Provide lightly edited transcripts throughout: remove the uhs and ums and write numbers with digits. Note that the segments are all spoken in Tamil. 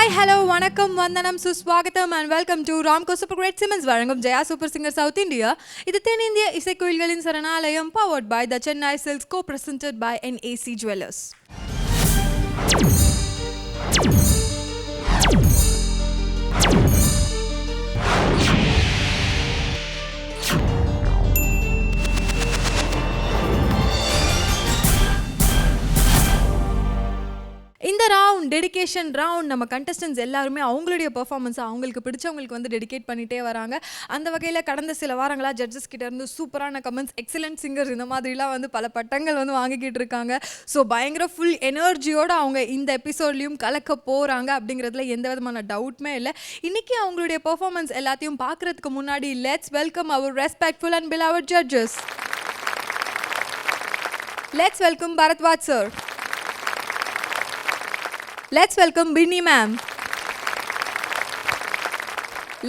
ஹாய் ஹலோ வணக்கம் வந்தனம் சுஸ்வாகத்தம் and welcome to Ramco super great cements வழங்கும் Jaya super singer south India. இது தென்னிந்திய இசைக்கோயில்களின் சரணாலயம், powered by the Chennai silks, co presented by NAC jewellers. இந்த ரவுண்ட் டெடிகேஷன் ரவுண்ட் நம்ம கண்டஸ்டன்ஸ் எல்லாருமே அவங்களுடைய பெர்ஃபார்மன்ஸை அவங்களுக்கு பிடிச்சவங்களுக்கு வந்து டெடிகேட் பண்ணிகிட்டே வராங்க. அந்த வகையில் கடந்த சில வாரங்களாக ஜட்ஜஸ் கிட்ட இருந்து சூப்பரான கமெண்ட்ஸ், எக்ஸலண்ட் சிங்கர்ஸ் இந்த மாதிரிலாம் வந்து பல பட்டங்கள் வந்து வாங்கிக்கிட்டு இருக்காங்க. ஸோ பயங்கர ஃபுல் எனர்ஜியோடு அவங்க இந்த எபிசோட்லேயும் கலக்க போகிறாங்க அப்படிங்கிறதுல எந்த விதமான டவுட்மே இல்லை. இன்றைக்கி அவங்களுடைய பெர்ஃபார்மன்ஸ் எல்லாத்தையும் பார்க்குறதுக்கு முன்னாடி let's welcome our respectful and beloved judges. Let's welcome Bharadwaj sir. Let's welcome Binny ma'am.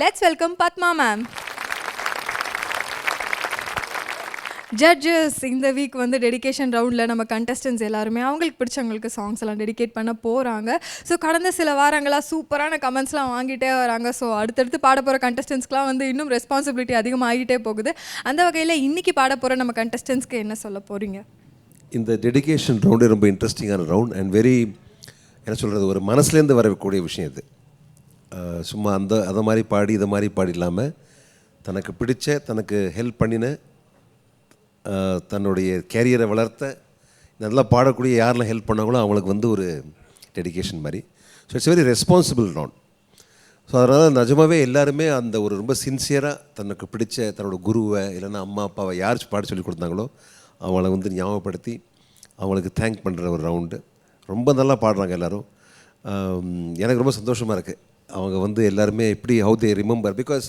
Let's welcome Padma ma'am. Judges இந்த வீக் வந்து டெடிகேஷன் ரவுண்டில் நம்ம கண்டஸ்டன்ஸ் எல்லாருமே அவங்களுக்கு பிடிச்சவங்களுக்கு சாங்ஸ் எல்லாம் டெடிகேட் பண்ண போகிறாங்க. ஸோ கடந்த சில வாரங்களாக சூப்பரான கமெண்ட்ஸ்லாம் வாங்கிட்டே வராங்க. ஸோ அடுத்தடுத்து பாட போகிற கண்டஸ்டன்ஸ்க்குலாம் வந்து இன்னும் ரெஸ்பான்சிபிலிட்டி அதிகமாகிட்டே போகுது. அந்த வகையில் இன்றைக்கி பாட போகிற நம்ம கண்டஸ்டன்ஸ்க்கு என்ன சொல்ல போகிறீங்க? இந்த டெடிகேஷன் ரவுண்டு ரொம்ப இன்ட்ரெஸ்டிங்கான ரவுண்ட் அண்ட் வெரி என்ன சொல்கிறது, ஒரு மனசுலேருந்து வரக்கூடிய விஷயம் இது. சும்மா அதை மாதிரி பாடி இதை மாதிரி பாடி இல்லாமல் தனக்கு பிடிச்ச, தனக்கு ஹெல்ப் பண்ணின, தன்னுடைய கேரியரை வளர்த்த, நல்லா பாடக்கூடிய யாரெல்லாம் ஹெல்ப் பண்ணாங்களோ அவங்களுக்கு வந்து ஒரு டெடிகேஷன் மாதிரி. So it's very responsible round. So அதனால் நிஜமாகவே எல்லாருமே அந்த ஒரு ரொம்ப சின்சியராக தனக்கு பிடிச்ச தன்னோட குருவை இல்லைன்னா அம்மா அப்பாவை யார் பாட சொல்லி கொடுத்தாங்களோ அவங்கள வந்து ஞாபகப்படுத்தி அவங்களுக்கு தேங்க் பண்ணுற ஒரு ரவுண்டு. ரொம்ப நல்லா பாடுறாங்க எல்லோரும். எனக்கு ரொம்ப சந்தோஷமாக இருக்குது. அவங்க வந்து எல்லாருமே எப்படி ஹவு தே ரிமெம்பர், பிகாஸ்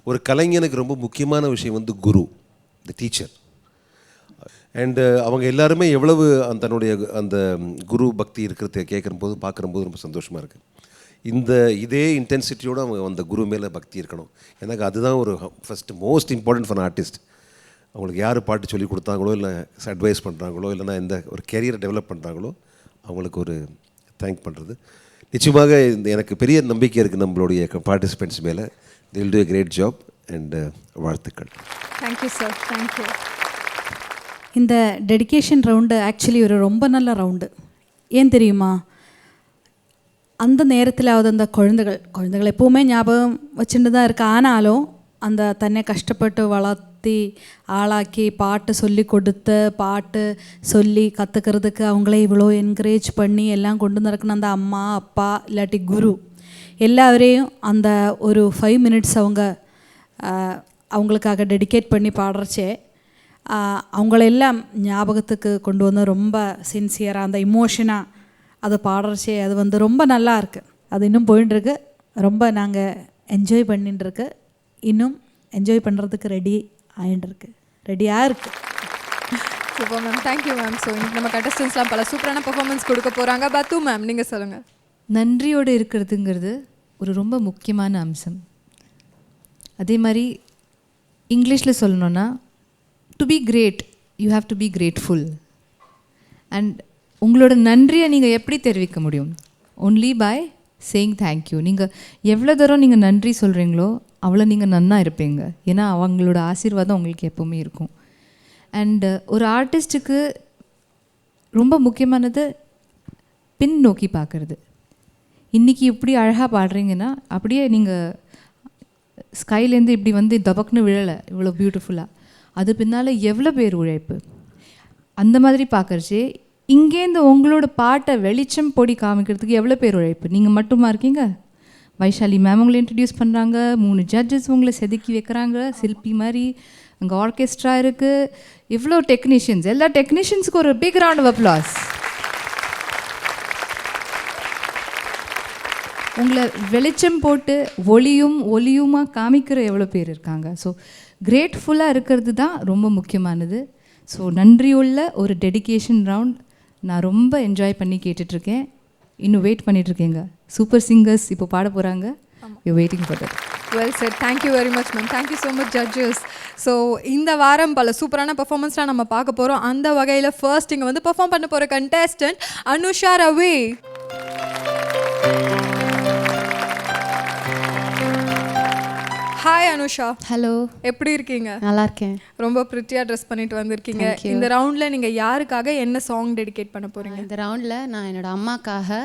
ஒரு கலைஞனுக்கு ரொம்ப முக்கியமான விஷயம் வந்து குரு, த டீச்சர். அண்டு அவங்க எல்லாருமே எவ்வளவு தன்னுடைய அந்த குரு பக்தி இருக்கிறத கேட்கும்போது பார்க்கும்போது ரொம்ப சந்தோஷமாக இருக்குது. இதே இன்டென்சிட்டியோடு அவங்க அந்த குரு மேலே பக்தி இருக்கணும். எனக்கு அதுதான் ஒரு first most important for artist. அவங்களுக்கு யார் பாட்டு சொல்லி கொடுத்தாங்களோ இல்லை அட்வைஸ் பண்ணுறாங்களோ இல்லைனா எந்த ஒரு கெரியரை டெவலப் பண்ணுறாங்களோ அவங்களுக்கு ஒரு தேங்க் பண்ணுறது. நிச்சயமாக எனக்கு பெரிய நம்பிக்கை இருக்குது நம்மளுடைய பார்ட்டிசிபெண்ட்ஸ் மேலே. they will do a great job and வாழ்த்துக்கள். Thank you sir, thank you. இந்த டெடிகேஷன் ரவுண்டு ஆக்சுவலி ஒரு ரொம்ப நல்ல ரவுண்டு. ஏன் தெரியுமா? அந்த நேரத்தில் அந்த குழந்தைகள் எப்போவுமே ஞாபகம் வச்சுட்டு தான் இருக்குது. ஆனாலும் அந்த தன்னை கஷ்டப்பட்டு வளர்த்தி ஆளாக்கி பாட்டு சொல்லி கொடுத்து பாட்டு சொல்லி கற்றுக்கிறதுக்கு அவங்களே இவ்வளோ என்கரேஜ் பண்ணி எல்லாம் கொண்டு நடக்கணும் அந்த அம்மா அப்பா இல்லாட்டி குரு எல்லாவரையும் அந்த ஒரு 5 minutes அவங்களுக்காக டெடிகேட் பண்ணி பாடுறச்சே அவங்களெல்லாம் ஞாபகத்துக்கு கொண்டு வந்து ரொம்ப சின்சியராக அந்த இமோஷனாக அதை பாடுறச்சே அது வந்து ரொம்ப நல்லா இருக்குது. அது இன்னும் போயின்ட்டுருக்கு. ரொம்ப நாங்கள் என்ஜாய் பண்ணிட்டுருக்கு. இன்னும் என்ஜாய் பண்ணுறதுக்கு ரெடியாக இருக்குது. Super ma'am, thank you ma'am. So இன்னைக்கு நம்ம கண்டஸ்டன்ஸ்லாம் பல சூப்பரான பெர்ஃபார்மன்ஸ் கொடுக்க போகிறாங்க. பத்து மேம், நீங்கள் சொல்லுங்கள். நன்றியோடு இருக்கிறதுங்கிறது ஒரு ரொம்ப முக்கியமான அம்சம். அதே மாதிரி இங்கிலீஷில் சொல்லணுன்னா, to be great you have to be grateful. And உங்களோட நன்றியை நீங்கள் எப்படி தெரிவிக்க முடியும்? Only by saying thank you. நீங்கள் எவ்வளோ தூரம் நீங்கள் நன்றி சொல்கிறீங்களோ அவ்வளோ நீங்கள் நன்னா இருப்பீங்க. ஏன்னா அவங்களோட ஆசீர்வாதம் உங்களுக்கு எப்போவுமே இருக்கும். அண்டு ஒரு ஆர்டிஸ்ட்டுக்கு ரொம்ப முக்கியமானது பின் நோக்கி பார்க்குறது. இன்றைக்கி இப்படி அழகாக பாடுறீங்கன்னா அப்படியே நீங்கள் ஸ்கைலேருந்து இப்படி வந்து தபக்குன்னு விழலை, இவ்வளோ பியூட்டிஃபுல்லாக. அது பின்னால் எவ்வளோ பேர் உழைப்பு. அந்த மாதிரி பார்க்குறச்சே இங்கேருந்து உங்களோட பாட்டை வெளிச்சம் பொடி காமிக்கிறதுக்கு எவ்வளோ பேர் உழைப்பு. நீங்கள் மட்டுமா இருக்கீங்க? வைஷாலி மேம் உங்களை இன்ட்ரடியூஸ் பண்ணுறாங்க, 3 ஜட்ஜஸ் உங்களை செதுக்கி வைக்கிறாங்க சில்பி மாதிரி, அங்கே ஆர்கெஸ்ட்ரா இருக்குது, இவ்வளோ டெக்னீஷியன்ஸ், எல்லா டெக்னீஷியன்ஸுக்கு ஒரு பிக் ரவுண்ட் ஆஃப் அப்ளாஸ். உங்களை வெளிச்சம் போட்டு ஒளியுமாக காமிக்கிற எவ்வளோ பேர் இருக்காங்க. ஸோ கிரேட்ஃபுல்லாக இருக்கிறது தான் ரொம்ப முக்கியமானது. ஸோ நன்றியுள்ள ஒரு டெடிகேஷன் ரவுண்ட் நான் ரொம்ப என்ஜாய் பண்ணி கேட்டுட்ருக்கேன். இன்னும் வெயிட் பண்ணிகிட்ருக்கேங்க. சூப்பர் சிங்கர்ஸ் இப்போ பாட போகிறாங்க. You waiting for that. Well set. Thank you very much ma'am. Thank you so much judges. So இந்த வாரம் பல சூப்பரான பெர்ஃபார்மன்ஸ்லாம் நம்ம பார்க்க போகிறோம். அந்த வகையில் ஃபர்ஸ்ட் இங்கே வந்து பெர்ஃபார்ம் பண்ண போகிற contestant Anusha Ravi. Hi Anusha. Hello, எப்படி இருக்கீங்க? நல்லா இருக்கேன். ரொம்ப ப்ரிட்டியாக ட்ரெஸ் பண்ணிட்டு வந்திருக்கீங்க. Thank you. இந்த ரவுண்டில் நீங்கள் யாருக்காக என்ன சாங் டெடிகேட் பண்ண போகிறீங்க? இந்த ரவுண்டில் நான் என்னோட அம்மாக்காக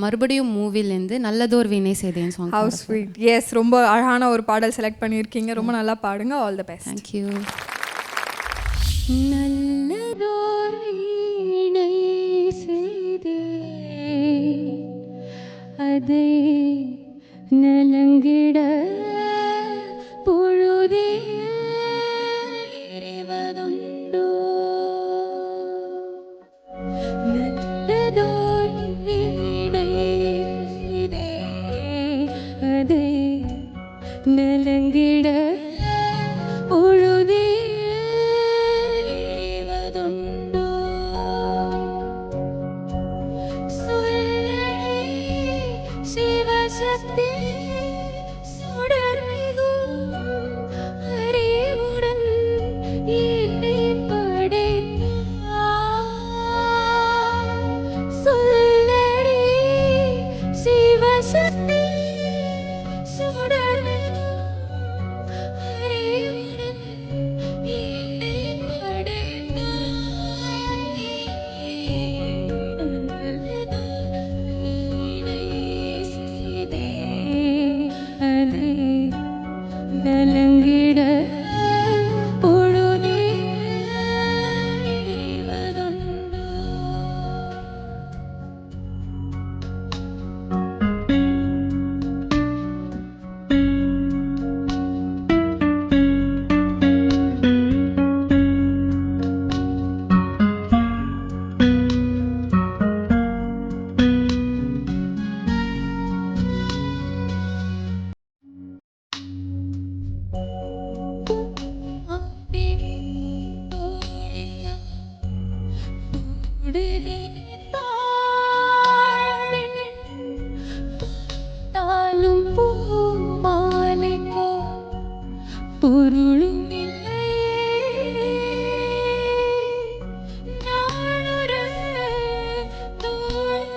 மறுபடியும் மூவிலேருந்து நல்லதோர் வினை செய்தேன் சாங். How sweet. எஸ், ரொம்ப அழகான ஒரு பாடல் செலக்ட் பண்ணியிருக்கீங்க. ரொம்ப நல்லா பாடுங்க. All the best. தேங்க்யூ. நல்லதோர் வினை செய்தே அதை நலங்கிட பொழுதே எறிவதுண்டோ. நல்லதோர் வினை செய்தே அதை நலங்கிட பொழுதே எறிவதுண்டோ. சொல்லடி சிவசக்தி சுடர்மிகும் அறிவுடன் என்னை படைத்தார். சொல்லடி சிவசக்தி சுடர்மிகும் அறிவுடன் என்னை நலங்கிட பொழுதே எறிவதுண்டோ. தாளும் பூமாலைக்கோ பொருளும் இல்லையே. நானொரு தோள்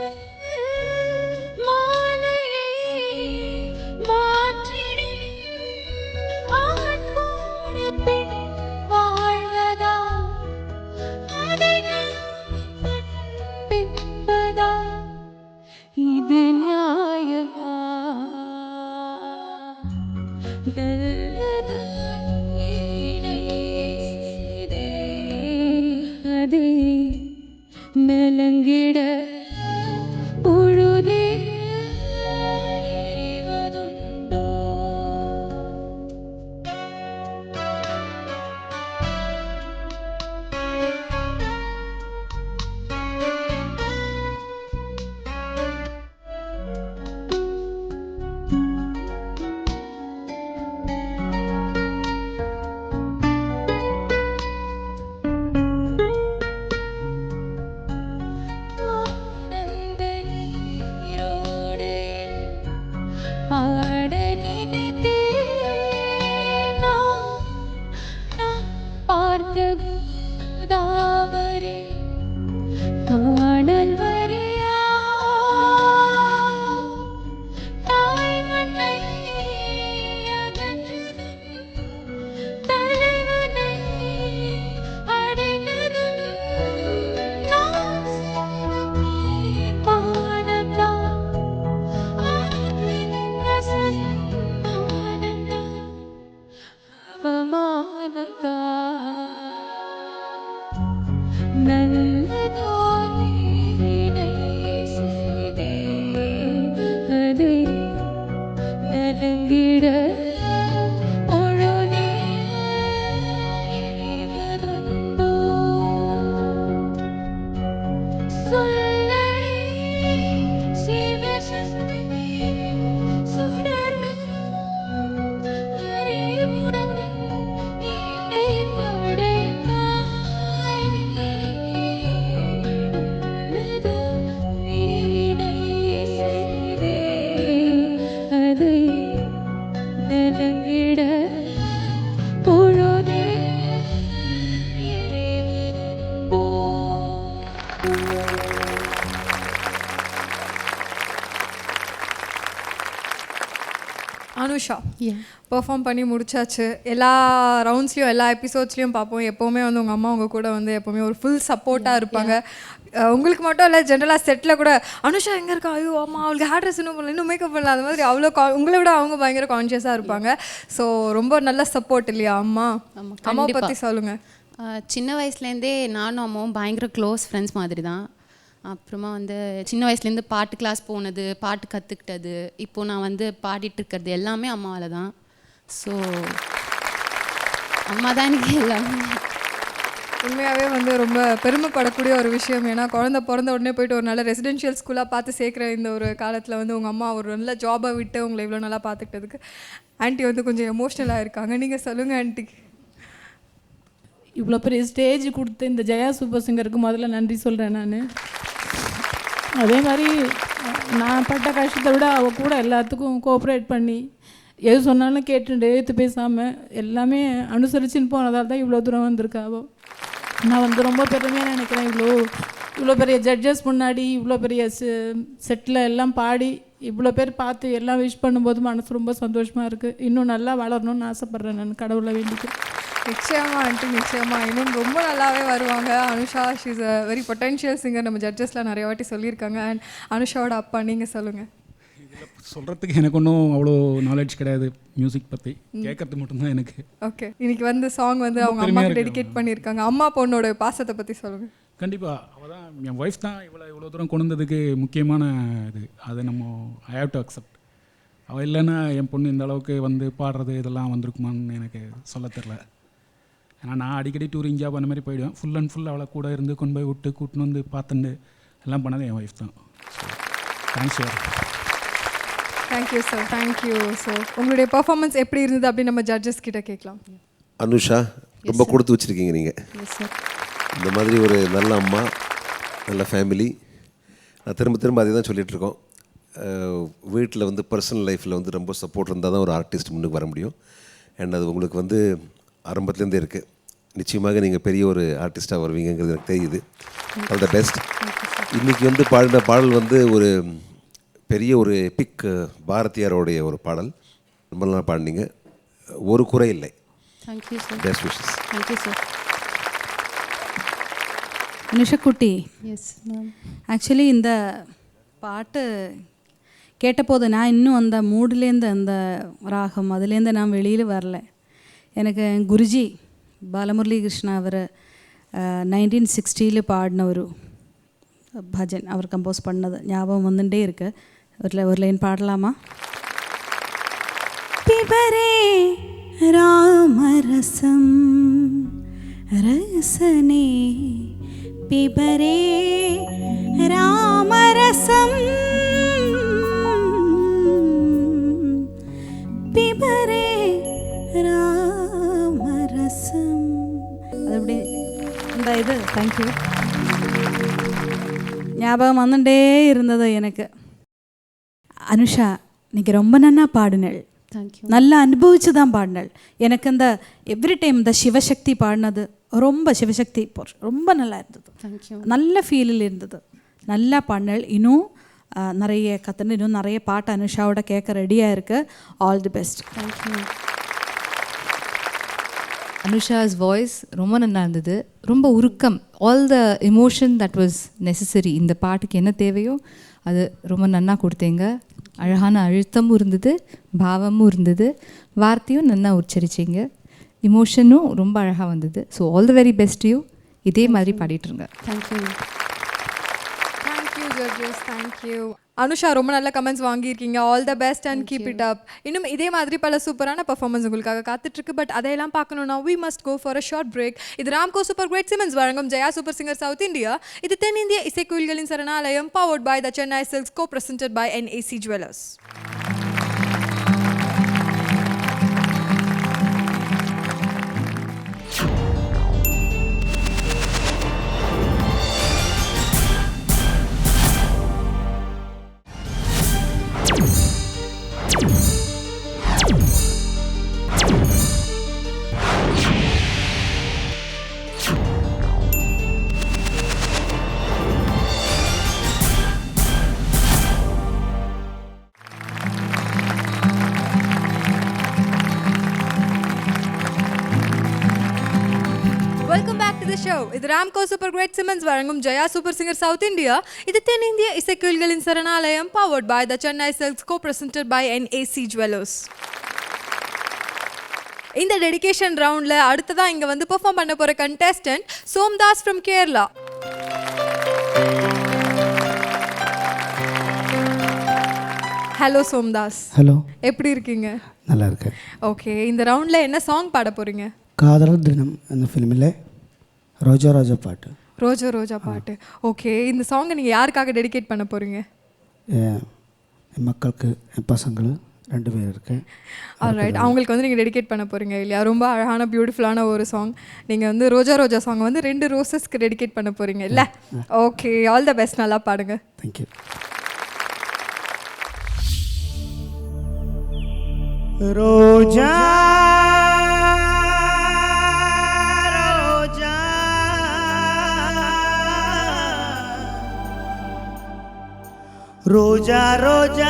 மாலையை மாற்றிடும் ஆண் கூட பெண் வாழ்வதா அதை பின்பதா இது நியாயமா? நல்லது இணையதே அதை நலங்கிட பொழுதே எறிவதுண்டோ. ஆனந்த நீரோடு ஆட நினைத்தேன் நான் பார்த்த கோதாவரி காணல் வரியா. தாய் மண்ணை அகன்றதும் தலைவனை அடைந்ததும் நான் செய்த தீர்மானம்தான். ஆத்மின் ரசமானம்தான் அவமானம்தான். நல்லதோர் வினை செய்தே அதை நலங்கிட பொழுதே எறிவதுண்டோ. சொல்லடி சிவசக்தி சுடர்மிகும் அறிவுடன் என்னை படைத்தாய். அனுஷா Yeah. பெர்ஃபார்ம் பண்ணி முடிச்சாச்சு. எல்லா ரவுண்ட்ஸ்லையும் எல்லா எபிசோட்ஸ்லையும் பார்ப்போம். எப்போவுமே வந்து உங்கள் அம்மா உங்கள் கூட வந்து எப்போவுமே ஒரு ஃபுல் சப்போர்ட்டாக இருப்பாங்க. உங்களுக்கு மட்டும் இல்லை, ஜென்ரலாக செட்டில் கூட அனுஷா எங்கே இருக்கா, ஐயோ அம்மா அவளுக்கு ஹேர் ட்ரெஸ் இன்னும் பண்ணல, இன்னும் மேக்கப் பண்ணல, அது மாதிரி அவ்வளோ உங்களை விட அவங்க பயங்கர கான்ஷியஸாக இருப்பாங்க. ஸோ ரொம்ப நல்ல சப்போர்ட் இல்லையா அம்மா? அம்மாவை பற்றி சொல்லுங்கள். சின்ன வயசுலேருந்தே நானும் அம்மாவும் பயங்கர க்ளோஸ் ஃப்ரெண்ட்ஸ் மாதிரி தான். அப்புறமா வந்து சின்ன வயசுலேருந்து பாட்டு கிளாஸ் போனது, பாட்டு கற்றுக்கிட்டது, இப்போது நான் வந்து பாடிட்டு இருக்கிறது எல்லாமே அம்மாவால் தான். ஸோ அம்மா தான் எனக்கு எல்லாமே. உண்மையாகவே வந்து ரொம்ப பெருமைப்படக்கூடிய ஒரு விஷயம். ஏன்னா குழந்தை பிறந்த உடனே போயிட்டு ஒரு நல்ல ரெசிடென்ஷியல் ஸ்கூலாக பார்த்து சேர்க்குற இந்த ஒரு காலத்தில் வந்து உங்கள் அம்மா ஒரு நல்ல ஜாபை விட்டு உங்களை இவ்வளோ நல்லா பார்த்துக்கிட்டதுக்கு ஆன்ட்டி வந்து கொஞ்சம் எமோஷ்னலாக இருக்காங்க. நீங்கள் சொல்லுங்கள் ஆன்ட்டி. இவ்வளோ பெரிய ஸ்டேஜ் கொடுத்து இந்த ஜெயா சூப்பர் சிங்கருக்கு முதல்ல நன்றி சொல்கிறேன் நான். அதே மாதிரி நான் பட்ட கஷ்டத்தை விட அவள் கூட எல்லாத்துக்கும் கோஆப்ரேட் பண்ணி எது சொன்னாலும் கேட்டுட்டு எடுத்து பேசாமல் எல்லாமே அனுசரிச்சுன்னு போனதால் தான் இவ்வளோ தூரம் வந்திருக்கா அவள். நான் வந்து ரொம்ப பெருமையாக நினைக்கிறேன். இவ்வளோ பெரிய ஜட்ஜஸ் முன்னாடி இவ்வளோ பெரிய செட்டில் எல்லாம் பாடி இவ்வளோ பேர் பார்த்து எல்லாம் விஷ் பண்ணும்போது மனசு ரொம்ப சந்தோஷமாக இருக்குது. இன்னும் நல்லா வளரணும்னு ஆசைப்பட்றேன் நான், கடவுளை வேண்டிக்கிறேன். நிச்சயமாக ஆண்டி, நிச்சயமாக இன்னும் ரொம்ப நல்லாவே வருவாங்க. Anusha she is a very potential singer. நம்ம ஜட்ஜஸ்லாம் நிறைய வாட்டி சொல்லியிருக்காங்க. அண்ட் அனுஷாவோட அப்பா நீங்கள் சொல்லுங்கள். சொல்கிறதுக்கு எனக்கு ஒன்றும் அவ்வளோ நாலேஜ் கிடையாது மியூசிக் பற்றி, கேட்கறது மட்டும்தான் எனக்கு. ஓகே, இன்னைக்கு வந்து சாங் வந்து அவங்க அம்மாவுக்கு டெடிகேட் பண்ணியிருக்காங்க. அம்மா பொண்ணோட பாசத்தை பற்றி சொல்லுங்கள். கண்டிப்பாக அவள் தான், என் ஒய்ஃப் தான் இவ்வளோ தூரம் கொண்டு வந்ததுக்கு முக்கியமான இது. அதை நம்ம ஐ ஹேவ் டு அக்செப்ட். அவள் இல்லைன்னா என் பொண்ணு இந்த அளவுக்கு வந்து பாடுறது இதெல்லாம் வந்திருக்குமான்னு எனக்கு சொல்ல தெரில. ஏன்னா நான் அடிக்கடி டூரிங் ஜாப் அந்த மாதிரி போயிடுவேன். ஃபுல் அண்ட் ஃபுல் அவளை கூட இருந்து கொண்டு போய் விட்டு கூட்டின்னு வந்து பார்த்துட்டு எல்லாம் பண்ணது என் ஒய்ஃப் தான். Thanks sir. Thank you sir, thank you. So உங்களுடைய பர்ஃபார்மன்ஸ் எப்படி இருந்தது அப்படின்னு நம்ம ஜட்ஜஸ் கிட்ட கேட்கலாம். அனுஷா, ரொம்ப கொடுத்து வச்சுருக்கீங்க நீங்கள். இந்த மாதிரி ஒரு நல்ல அம்மா, நல்ல ஃபேமிலி. நான் திரும்ப அதே தான் சொல்லிகிட்ருக்கோம். வீட்டில் வந்து பர்சனல் லைஃப்பில் வந்து ரொம்ப சப்போர்ட் இருந்தால் தான் ஒரு ஆர்டிஸ்ட் முன்னுக்கு வர முடியும். அண்ட் அது உங்களுக்கு வந்து ஆரம்பத்துலேருந்தே இருக்குது. நிச்சயமாக நீங்கள் பெரிய ஒரு ஆர்டிஸ்ட்டாக வருவீங்கிறது எனக்கு தெரியுது. All the best. இன்றைக்கி வந்து பாடின பாடல் வந்து ஒரு பெரிய ஒரு எபிக் பாரதியாரோடைய ஒரு பாடல். ரொம்ப நல்லா பாடினீங்க, ஒரு குறை இல்லை. Thank you sir. Best wishes. Thank you sir. அனுஷக்குட்டி, எஸ் மேம். ஆக்சுவலி இந்த பாட்டு கேட்டபோது நான் இன்னும் அந்த மூட்லேருந்து அந்த ராகம் அதுலேருந்து நான் வெளியில் வரல. எனக்கு குருஜி பாலமுரளி கிருஷ்ணா அவர் 1960 பாடின ஒரு பஜன் அவர் கம்போஸ் பண்ணது ஞாபகம் வந்துட்டே இருக்கு. ஒரு லைன் பாடலாமா? பிபரே ராமரசம் ரசனே பிபரே ராமரசம் பிபரே ராமரசம். அது அப்படி இந்த இது தேங்க்யூ ஞாபகம் வந்துட்டே இருந்தது எனக்கு. அனுஷா, நீங்கள் ரொம்ப நன்னா பாடினள், நல்லா அனுபவிச்சு தான் பாடினள். எனக்கு இந்த எவ்ரி டைம் இந்த சிவசக்தி பாடினது ரொம்ப சிவசக்தி ரொம்ப நல்லா இருந்தது, நல்ல ஃபீலில் இருந்தது, நல்லா பாடினள். இன்னும் நிறைய கற்றுன்னு இன்னும் நிறைய பாட்டு அனுஷாவோட கேட்க ரெடியாக இருக்கு. All the best. Thank you. Anusha's voice ரொம்ப நல்லா இருந்தது, ரொம்ப உருக்கம். All the emotion that was necessary. இந்த பாட்டுக்கு என்ன தேவையோ அது ரொம்ப நன்னா கொடுத்தீங்க. அழகான அழுத்தமும் இருந்தது, பாவமும் இருந்தது, வார்த்தையும் நல்லா உச்சரிச்சிங்க, இமோஷனும் ரொம்ப அழகாக வந்தது. So all the very best you. இதே மாதிரி பாடிட்டுருங்க. Thank you. Thank you judges, thank you. Anusha, ரொம்ப நல்ல கமெண்ட்ஸ் வாங்கியிருக்கீங்க. All the best and keep it up. இன்னும் இதே மாதிரி பல சூப்பரான பர்ஃபார்மன்ஸ் உங்களுக்காக காத்துட்ருக்கு. பட் அதையெல்லாம் பார்க்கணுன்னா we must go for a short break. இது ராம்கோ சூப்பர் கிரேட் சிமெண்ட்ஸ் வழங்கும் Jaya super singer south India. இது தென்னிந்திய இசைக்குயில்களின் சரணாலயம், powered by the Chennai silks, co-presented by NAC Jewelers. Welcome back to the show. இது ராம்கோ சூப்பர் கிரேட் சிமெண்ட்ஸ் வழங்கும் Jaya super singer south India. இது தென்னிந்திய இசைக்குயில்களின் சரணாலயம், powered by the Chennai silks, co-presented by NAC Jewelers. இந்த டெடிகேஷன் ரவுண்டில் அடுத்ததாக இங்கே வந்து பெர்ஃபார்ம் பண்ண போகிற contestant Somdas from Kerala. Hello Somdas. Hello, எப்படி இருக்கீங்க? நல்லா இருக்கேன். ஓகே, இந்த ரவுண்டில் என்ன சாங் பாட போகிறீங்க? காதலர் தினம் என்ற ஃபிலிமில் ரோஜா ரோஜா பாட்டு. ரோஜா ரோஜா பாட்டு. ஓகே, இந்த சாங்கை நீங்கள் யாருக்காக டெடிகேட் பண்ண போகிறீங்க? என் மக்களுக்கு, என் பசங்கள் 2 பேர் இருக்கேன். ஆல்ரைட், அவங்களுக்கு வந்து நீங்கள் டெடிகேட் பண்ண போகிறீங்க இல்லையா? ரொம்ப அழகான பியூட்டிஃபுல்லான ஒரு சாங். நீங்கள் வந்து ரோஜா ரோஜா சாங் வந்து 2 ரோசஸ்க்கு டெடிகேட் பண்ண போகிறீங்க இல்லை? ஓகே, ஆல் த பெஸ்ட், நல்லா பாடுங்க. தேங்க்யூ. ரோஜா ரோஜா ரோஜா ரோஜா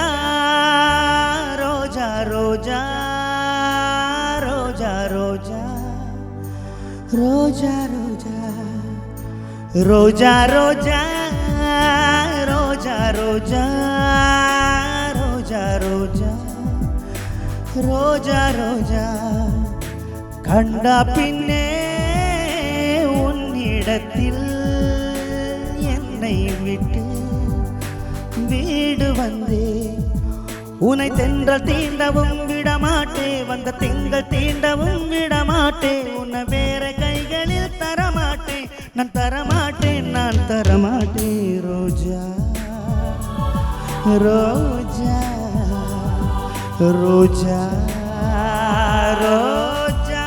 ரோஜா ரோஜா ரோஜா ரோஜா ரோஜா ரோஜா ரோஜா ரோஜா ரோஜா ரோஜா ரோஜா ரோஜா ரோஜா கண்ட பின்னே உன்னிடத்தில் என்னை விட்டு வீடு வந்தே உன்னை தென்றல் தீண்டவும் விடமாட்டே, வந்த திங்கள் தீண்டவும் விடமாட்டே, உன்னை வேற கைகளில் தரமாட்டேன், நான் தரமாட்டேன், நான் தரமாட்டேன். ரோஜா ரோஜா ரோஜா ரோஜா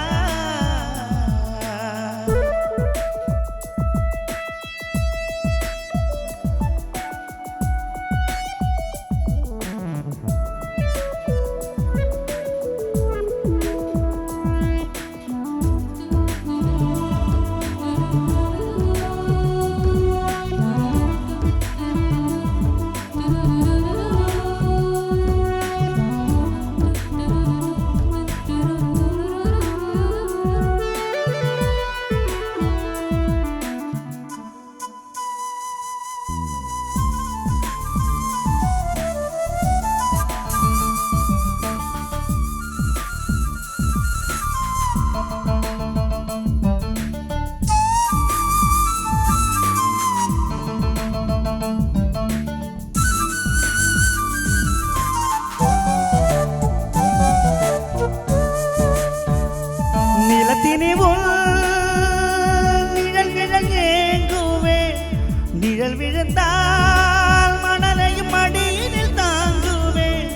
நிழல் விழுந்தால் மணலையும் மடியினில் தாங்குவேன்,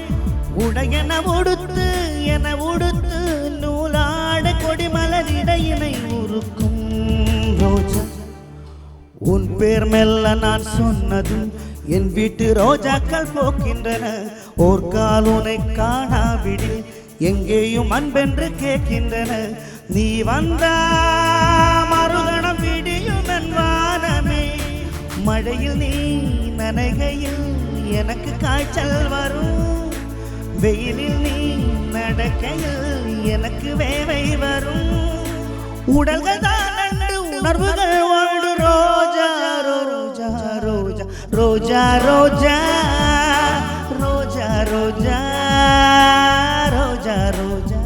உடையென உடுத்து என உடுத்து நூலாட கொடிமலர் இடையினை உருக்கும். ரோஜா உன் பேர் மெல்ல நான் சொன்னதும் என் வீட்டு ரோஜாக்கள் போக்கின்றன, ஓர்கால் உனை காணாவிடில் எங்கேயும் அன்பென்று கேட்கின்றன, நீ வந்தா மறுகணம் விடியும் என் வானமே, மழையில் நீ நனைகையில் எனக்கு காய்ச்சல் வரும், வெயிலில் நீ நடக்கையில் எனக்கு வேவை வரும், உடல்கள் தான் நண்டு உணர்வுகள் வாழ்டு. ரோஜா ரோஜா ரோஜா ரோஜா ரோஜா ரோஜா ரோஜா ரோஜா ரோஜா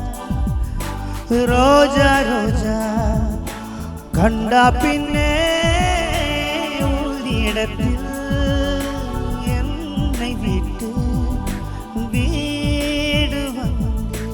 ரோஜா ரோஜா கண்டா பின்னே உள்ளிடத்தில் என்னை விட்டு வீடு வந்தே.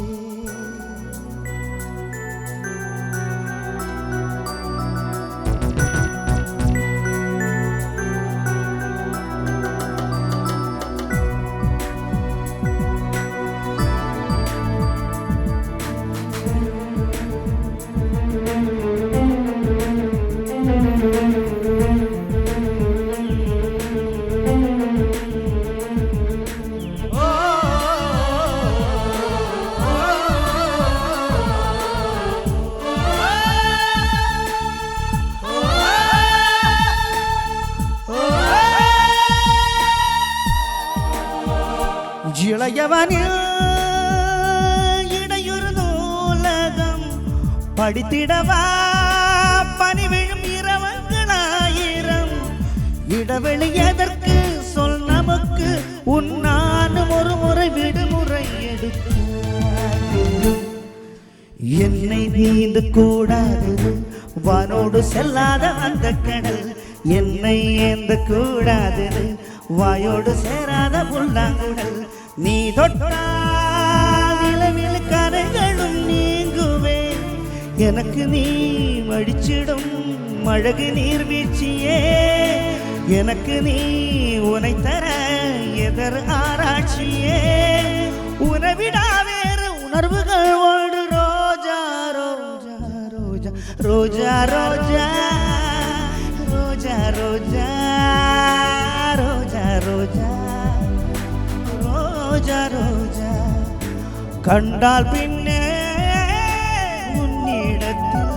இளையவனில் இடையுறு நூலகம் படித்திடவா பனி விழும் இரவங்களாயிரம் இடைவெளி எதற்கு சொல் நமக்கு உன்னானும் ஒரு முறை விடுமுறை எடுத்து என்னை நீந்து கூடாது வானோடு செல்லாத அந்த கடல் என்னை ஏந்த கூடாது வாயோடு சேராத புல்லாங்குடல் நீ தொட்டால் நிலவில் கரைகளும் நீங்குவே எனக்கு நீ வடிச்சிடும் அழகு நீர்வீழ்ச்சியே எனக்கு நீ உனை தர எதர் ஆராய்ச்சியே உறவிடா வேறு உணர்வுகள் ஓடு ரோஜா ரோஜா ரோஜா ரோஜா ரோஜா ரோஜா ரோஜா ரோஜா ரோஜா ரோஜா கண்டால் பின்னே உன்னிடத்தில்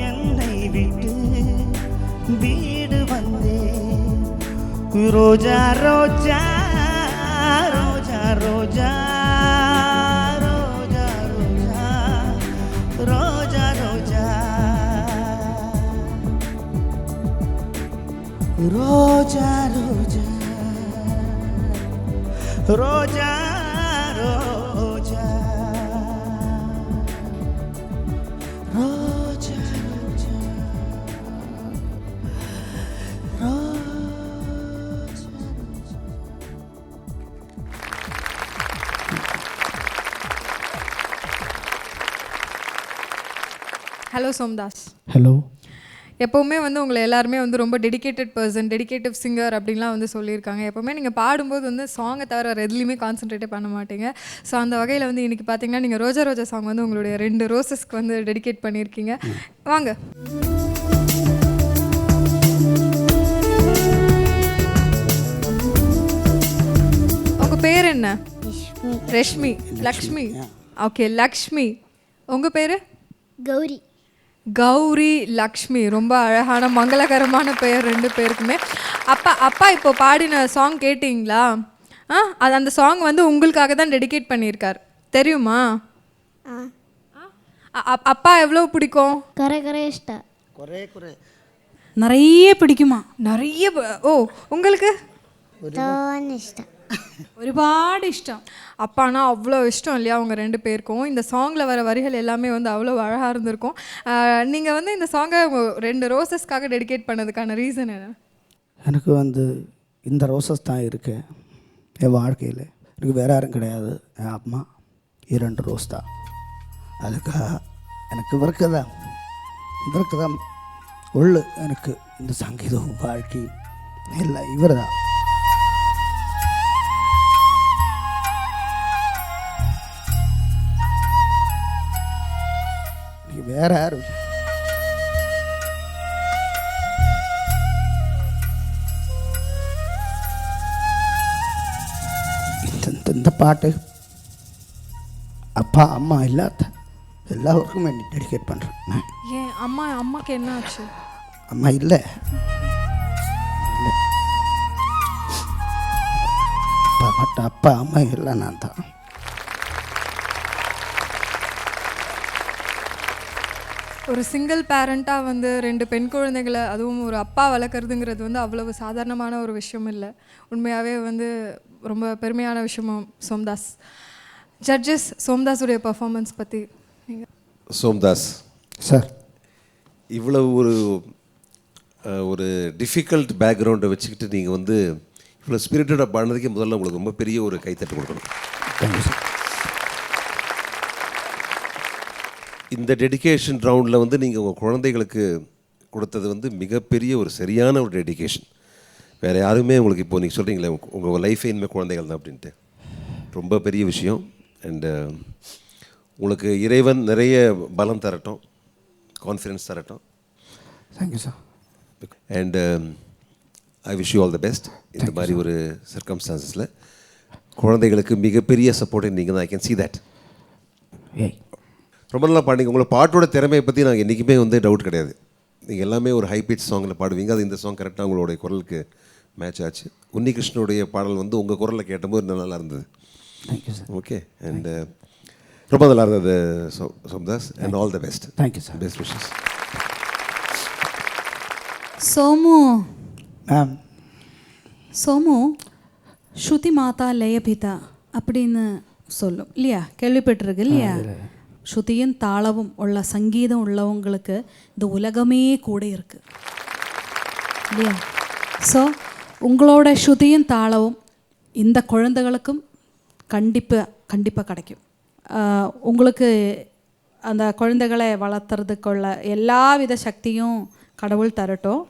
என்னை விட்டு வீடு வந்தே ரோஜா ரோஜா ரோஜா ரோஜா ரோஜா ரோஜா ரோஜா ரோஜா ரோஜா ரோஜா ரோஜா ரோஜா ஹலோ சோம்தாஸ். ஹலோ. எப்போவுமே வந்து உங்களை எல்லாருமே வந்து ரொம்ப டெடிகேட்டட் பர்சன், டெடிகேட்டிவ் சிங்கர் அப்படின்லாம் வந்து சொல்லியிருக்காங்க. எப்போவுமே நீங்கள் பாடும்போது வந்து சாங்கை தவிர வேறு எதுலேயுமே கான்சென்ட்ரேட்டே பண்ண மாட்டீங்க. ஸோ அந்த வகையில் வந்து இன்றைக்கி பார்த்தீங்கன்னா நீங்கள் ரோஜா ரோஜா சாங் வந்து உங்களுடைய 2 ரோசஸ்க்கு வந்து டெடிகேட் பண்ணியிருக்கீங்க. வாங்க. உங்கள் பேர் என்ன? ரஷ்மி. லக்ஷ்மி. ஓகே, லக்ஷ்மி. உங்கள் பேர்? கௌரி. கௌரி, லக்ஷ்மி. ரொம்ப அழகான மங்களகரமான பெயர் 2 பேருக்குமே. அப்பா இப்போ பாடின சாங் கேட்டிங்களா? அது அந்த சாங் வந்து உங்களுக்காக தான் டெடிகேட் பண்ணியிருக்கார், தெரியுமா? அப்பா எவ்வளோ பிடிக்கும்? இஷ்டம். நிறைய பிடிக்குமா? நிறைய. ஓ, உங்களுக்கு? இஷ்டம். ഒരുപാട് ഇഷ്ടം. அப்பானா அவ்வளோ இஷ்டம் இல்லையா அவங்க 2 பேருக்கும்? இந்த சாங்கில் வர வரிகள் எல்லாமே வந்து அவ்வளோ அழகாக இருந்திருக்கும். நீங்கள் வந்து இந்த சாங்கை 2 ரோசஸ்க்காக டெடிகேட் பண்ணதுக்கான ரீசன் என்ன? எனக்கு வந்து இந்த ரோசஸ் தான் இருக்கு என் வாழ்க்கையில். எனக்கு வேறு யாரும் கிடையாது. என் அம்மா 2 ரோஸ் தான். அதுக்காக எனக்கு இவருக்கு தான் உள்ள எனக்கு இந்த சங்கீதம் வாழ்க்கை எல்லாம் இவர் தான். வேற யாரும் இந்த பாட்டு அப்பா அம்மா இல்லாத எல்லாருக்கும் டெடிகேட் பண்ணுறேன். ஏன் அம்மாக்கு என்ன ஆச்சு? அம்மா இல்லை, அப்பா அம்மா இல்லை, நான் தான். ஒரு சிங்கிள் பேரண்ட்டாக வந்து 2 பெண் குழந்தைகளை அதுவும் ஒரு அப்பா வளர்க்குறதுங்கிறது வந்து அவ்வளவு சாதாரணமான ஒரு விஷயம் இல்லை. உண்மையாகவே வந்து ரொம்ப பெருமையான விஷயமும். சோம்தாஸ், ஜட்ஜஸ் சோம்தாஸுடைய பர்ஃபார்மன்ஸ் பற்றி நீங்கள். சோம்தாஸ் சார், இவ்வளவு ஒரு டிஃபிகல்ட் பேக்ரவுண்டை வச்சுக்கிட்டு நீங்கள் வந்து இவ்வளோ ஸ்பிரிட்டடாக பாடினதுக்கே முதல்ல உங்களுக்கு ரொம்ப பெரிய ஒரு கைத்தட்டு கொடுக்கணும். Thank you sir. இந்த டெடிகேஷன் ரவுண்டில் வந்து நீங்கள் உங்கள் குழந்தைகளுக்கு கொடுத்தது வந்து மிகப்பெரிய ஒரு சரியான ஒரு டெடிகேஷன். வேறு யாருமே உங்களுக்கு இப்போ நீங்கள் சொல்கிறீங்களே உங்கள் லைஃபே இனிமேல் குழந்தைகள் தான் அப்படின்ட்டு, ரொம்ப பெரிய விஷயம். அண்டு உங்களுக்கு இறைவன் நிறைய பலம் தரட்டும், கான்ஃபிடென்ஸ் தரட்டும். Thank you sir. And I wish you all the best. இந்த மாதிரி ஒரு சர்க்கம்ஸ்டான்சஸில் குழந்தைகளுக்கு மிகப்பெரிய சப்போர்ட்டை நீங்கள் தான். I can see that. ஏய், ரொம்ப நல்லா பாடிங்க. உங்களை பாட்டோட திறமையை பற்றி நாங்கள் என்றைக்குமே வந்து டவுட் கிடையாது. நீங்கள் எல்லாமே ஒரு ஹை பிச் சாங்கில் பாடுவீங்க. அது இந்த சாங் கரெக்டாக உங்களுடைய குரலுக்கு மேட்ச் ஆச்சு. உன்னிகிருஷ்ணனுடைய பாடல் வந்து உங்கள் குரலில் கேட்டபோது நல்லா இருந்தது. Thank you sir. ஓகே, அண்ட் ரொம்ப நல்லா இருந்தது Somdas. And all the best. Thank you sir. Best wishes. Somu ma'am Somu ஸ்ருதி மாதா லயபிதா அப்படின்னு சொல்லும் இல்லையா, கேள்விப்பட்டிருக்கு இல்லையா? ஸ்ருதியும் தாளவும் உள்ள சங்கீதம் உள்ளவங்களுக்கு இந்த உலகமே கூட இருக்கு இல்லையா? ஸோ உங்களோட ஸ்ருதியும் தாளவும் இந்த குழந்தைகளுக்கும் கண்டிப்பாக கிடைக்கும். உங்களுக்கு அந்த குழந்தைகளை வளர்த்துறதுக்குள்ள எல்லா வித சக்தியும் கடவுள் தரட்டும்.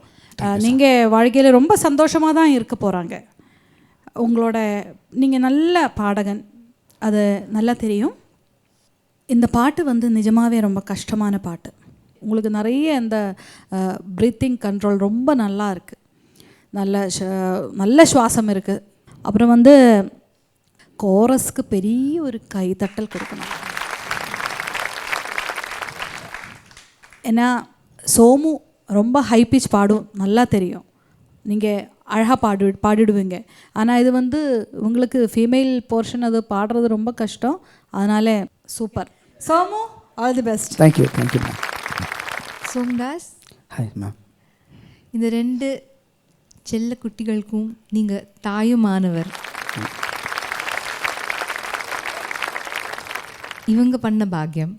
நீங்கள் வாழ்க்கையில் ரொம்ப சந்தோஷமாக தான் இருக்க போகிறாங்க. நீங்கள் நல்ல பாடகன், அது நல்லா தெரியும். இந்த பாட்டு வந்து நிஜமாகவே ரொம்ப கஷ்டமான பாட்டு. உங்களுக்கு நிறைய இந்த ப்ரீத்திங் கண்ட்ரோல் ரொம்ப நல்லா இருக்குது, நல்ல சுவாசம் இருக்குது. அப்புறம் வந்து கோரஸ்க்கு பெரிய ஒரு கைத்தட்டல் கொடுக்கணும். ஏன்னா சோமு ரொம்ப ஹை பிச் பாடும், நல்லா தெரியும். நீங்கள் அழகாக பாடிடுவீங்க. ஆனால் இது வந்து உங்களுக்கு ஃபீமேல் போர்ஷன் அது பாடுறது ரொம்ப கஷ்டம். அதனால் super Somu, all the best. Thank you ma'am. Somdas, hi ma'am. இந்த 2 செல்ல குட்டிகளுக்கும் நீங்கள் தாயுமானவர். இவங்க பண்ண பாக்கியம்.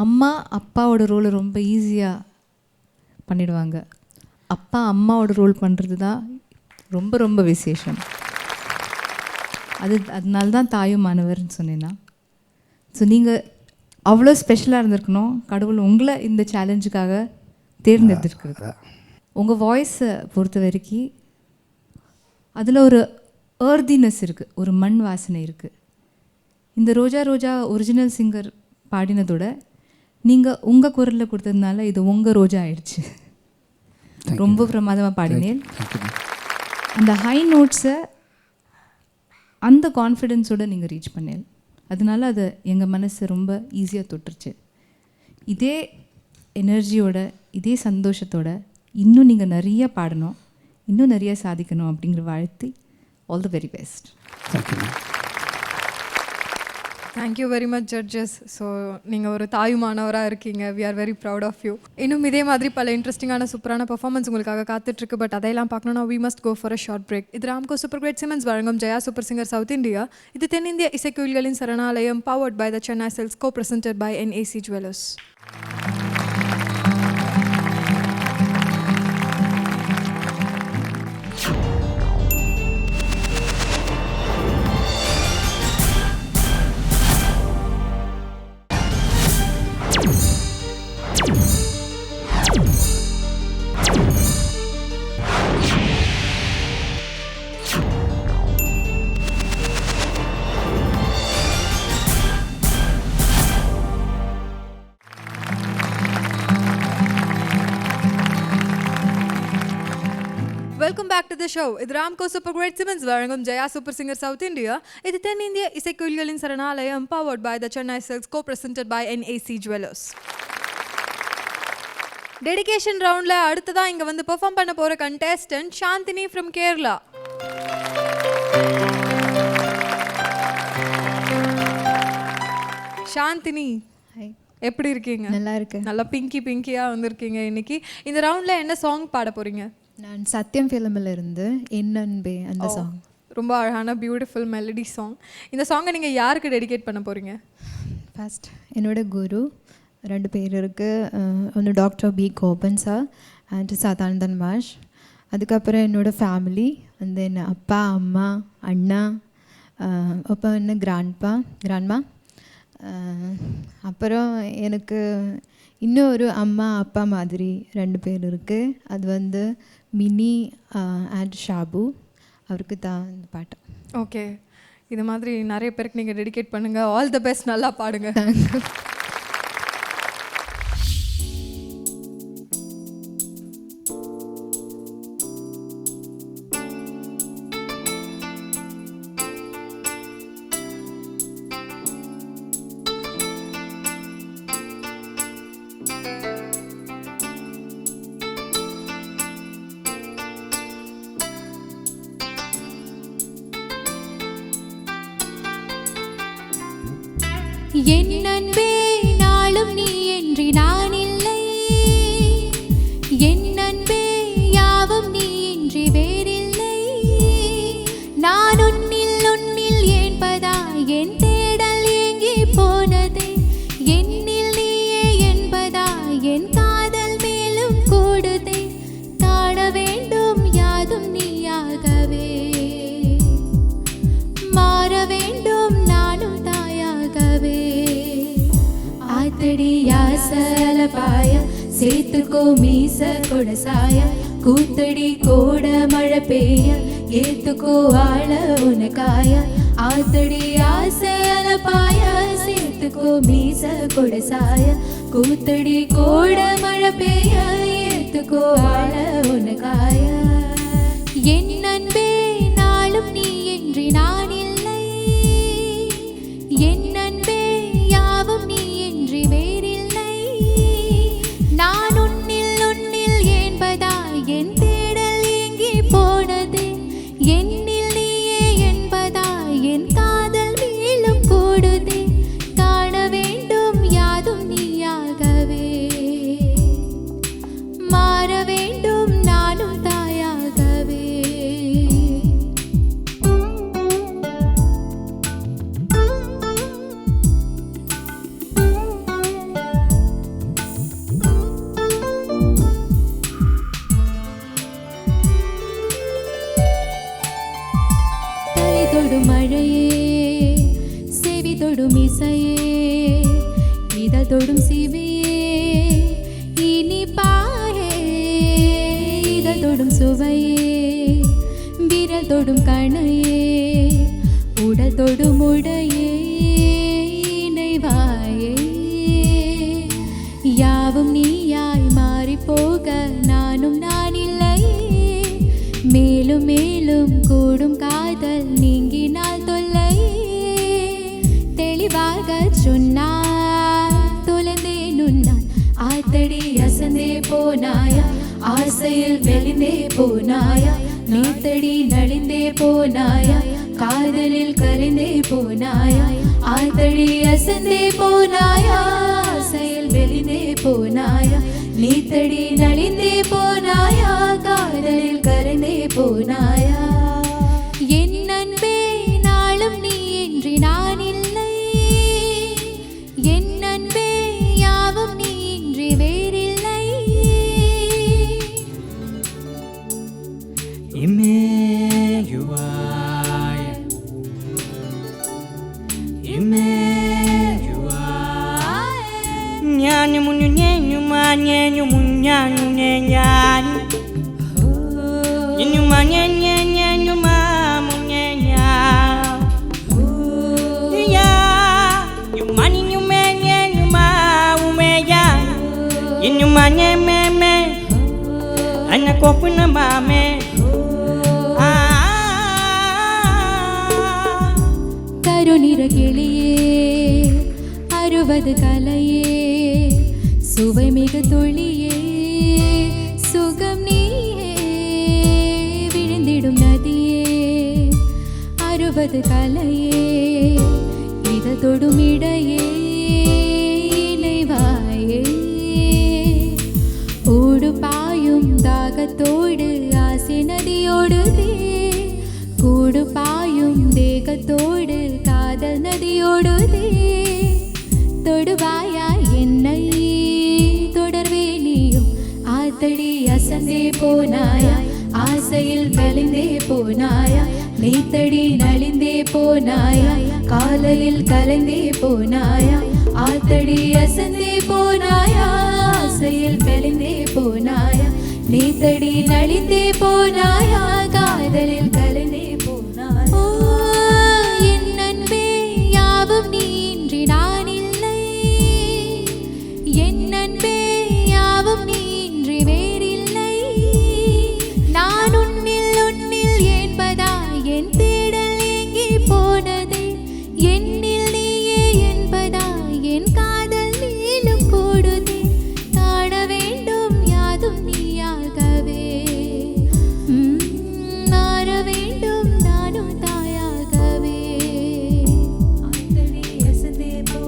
அம்மா அப்பாவோட ரோலை ரொம்ப ஈஸியாக பண்ணிடுவாங்க. அப்பா அம்மாவோட ரோல் பண்ணுறது தான் ரொம்ப ரொம்ப விசேஷம். அதனால தான் தாயுமானவர்னு சொன்னேன்னா. ஸோ நீங்கள் அவ்வளோ ஸ்பெஷலாக இருந்திருக்கணும். கடவுள் உங்களை இந்த சேலஞ்சுக்காக தேர்ந்தெடுத்துருக்குறது. உங்கள் வாய்ஸை பொறுத்த வரைக்கும் அதில் ஒரு ஏர்தினஸ் இருக்குது, ஒரு மண் வாசனை இருக்குது. இந்த ரோஜா ரோஜா ஒரிஜினல் சிங்கர் பாடினதோட நீங்கள் உங்கள் குரலில் கொடுத்ததுனால இது உங்கள் ரோஜா ஆயிடுச்சு. ரொம்ப பிரமாதமாக பாடினேன். அந்த ஹை நோட்ஸை அந்த கான்ஃபிடென்ஸோடு நீங்கள் ரீச் பண்ணேன். அதனால அது எங்கள் மனசை ரொம்ப ஈஸியாக தொட்டுருச்சு. இதே எனர்ஜியோட, இதே சந்தோஷத்தோட இன்னும் நீங்கள் நிறைய பாடணும், இன்னும் நிறைய சாதிக்கணும் அப்படிங்கிற வாழ்த்தி. All the very best. Thank you very much judges. So நீங்கள் ஒரு தாயுமானவராக இருக்கீங்க. We are very proud of you. இன்னும் இதே மாதிரி பல இன்ட்ரெஸ்டிங்கான சூப்பரான பர்ஃபார்மன்ஸ் உங்களுக்காக காத்துட்ருக்கு. பட் அதையெல்லாம் பார்க்கணும்னா we must go for a short break. இது ராம்கோ சூப்பர் கிரேட் சிமெண்ட்ஸ் வழங்கும் Jaya super singer south India. இது தென்னிந்திய இசைக்குயில்களின் சரணாலயம், powered by the Chennai silks, co presented by NAC jewellers. Welcome back to the show. இது ராம்கோ சூப்பர் கிரேட் சிமெண்ட்ஸ் வழங்கும் Jaya super singer south India. இது தென்னிந்திய இசைக்குயில்களின் சரணாலயம், powered by the Chennai silks, co presented by NAC jewellers. Dedication ரவுண்டில் அடுத்ததான் இங்கே வந்து பெர்ஃபார்ம் பண்ண போகிற கண்டெஸ்டன்ட் சாந்தினி ஃப்ரம் கேரளா. சாந்தினி, எப்படி இருக்கீங்க? நல்லா இருக்கு. நல்லா பிங்கியாக வந்திருக்கீங்க இன்னைக்கு. இந்த ரவுண்டில் என்ன சாங் பாட போகிறீங்க? நான் சத்யம் ஃபிலிமில் இருந்து என் அன்பே அந்த சாங். ரொம்ப அழகான பியூட்டிஃபுல் மெலடி சாங். இந்த சாங்கை நீங்கள் யாருக்கு டெடிகேட் பண்ண போகிறீங்க? ஃபர்ஸ்ட் என்னோட குரு 2 பேர் இருக்குது. ஒன்று doctor B Gopan sir and Sadanandan மாஷ். அதுக்கப்புறம் என்னோடய ஃபேமிலி, அண்ட் தென் அப்பா அம்மா அண்ணா, அப்புறம் என்ன கிராண்ட்மா. அப்புறம் எனக்கு இன்னும் ஒரு அம்மா அப்பா மாதிரி 2 பேர் இருக்குது. அது வந்து மினி அண்ட் ஷாபு. அவருக்கு தான் இந்த பாட்டு. ஓகே, இது மாதிரி நிறைய பேருக்கு நீங்கள் டெடிகேட் பண்ணுங்கள். ஆல் தி பெஸ்ட், நல்லா பாடுங்க. என் அன்பே நாளும் நீ என்று நான் இல்லை, என் ஆசல பாய சேர்த்துக்கோ மீச கொடசாய கூத்தடி கோட மழை பெய்ய ஏத்துக்கோ ஆள உனக்காய ஆத்தடி ஆசல பாய சேர்த்துக்கோ மீச கொடசாய கூத்தடி கோட மழை பெய்ய ஏத்துக்கோ ஆள உனக்காய என் அன்பே நாளும் நீ என்று நான் இல்லை என் அன்பே யாவும் நீ என்று வேறில்லை நான் உன்னில் என்பதாய் என் தேடல் எங்கே போனது என்னில் நீயே என்பதாய் என் காதல் மேலும் கூடுது காண வேண்டும் யாதும் நீயாகவே மாற வேண்டும் நானும் தாயாகவே தலை தொடும் மழையே செவி தொடும் இசையே இதழ் தொடும் சிவியே இனிப்பாயே இதழ் தொடும் சுவையே விரல் தொடும் கணையே உடல் தொடும் உடையே இணைவாயே யாவும் நீயாய் மாறி போக நானும் நான் இல்லையே மேலும் மேலும் கூடும் காதல் நீங்கினால் தொல்லையே தெளிவாக சொன்னாய் தொலைந்தேன் உன்னால் ஆத்தடி அசந்தே போனாயா ஆசையில் மெலிந்தே போனாயா நீத்தடி நலிந்தே போனாயா காதலில் கரைந்தே போனாயா ஆத்தடி அசந்தே போனாயா ஆசையில் மெலிந்தே போனாயா நீத்தடி நலிந்தே போனாயா காதலில் கரைந்தே போனாயா என் அன்பே நாளும் நீ என்று நான் இல்லை என் அன்பே யாவும் நீ இன்றி வேறில்லை Nyanyu munyu nyenyu ma nyenyu munyanyu nyenyanyu Nyenyu ma nyenyu ma munyenya Ya Yu ma nyenyu me nyenyu ma umeya Nyenyu ma nyememe Anya kopu na mame கருநிற கிளியே அறுவது கலையே சுவை மிகு தொழியே சுகம் நீயே விழுந்திடும் நதியே அறுவது கலையே இதழ் தொடும் இடையே இணைவாயே ஓடு பாயும் தாகத்தோடு ஆசை நதியோடுதே கூடு பாயும் தேகத்தோடு காதல் நதியோடுதே தொடுவாயா என்னை தொடர்வே நீயும் ஆத்தடி அசந்தே போனாயா ஆசையில் மெலிந்தே போனாயா நீத்தடி நலிந்தே போனாயா காலையில் கலைந்தே போனாயா ஆத்தடி அசந்தே போனாயா ஆசையில் மெலிந்தே போனாயா நீத்தடி நலிந்தே போனாயா காதலில் கலைந்தே போனாயா என் அன்பே யாவும் நீ இன்றி நான் இல்லை என் அன்பே யாவும் நீ இன்றி வேறில்லை நான் உன்னில் என்பதாய் என் தேடல் எங்கே போனது என்னில் நீயே என்பதாய் என் காதல் மேலும் கூடுதே காண வேண்டும் யாதும் நீயாகவே மாற வேண்டும் நானும் தாயாகவே ஆத்தடி அசந்தே போ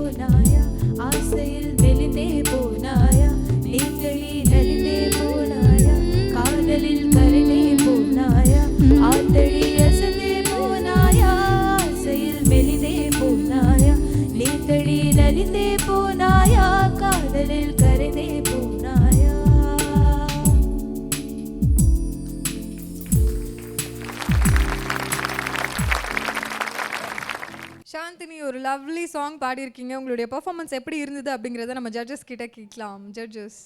சாங் பாடியிருக்கீங்க. உங்களுடைய பெர்ஃபார்மன்ஸ் எப்படி இருந்தது அப்படிங்கிறத நம்ம ஜட்ஜஸ் கிட்ட கேட்கலாம். ஜட்ஜஸ்,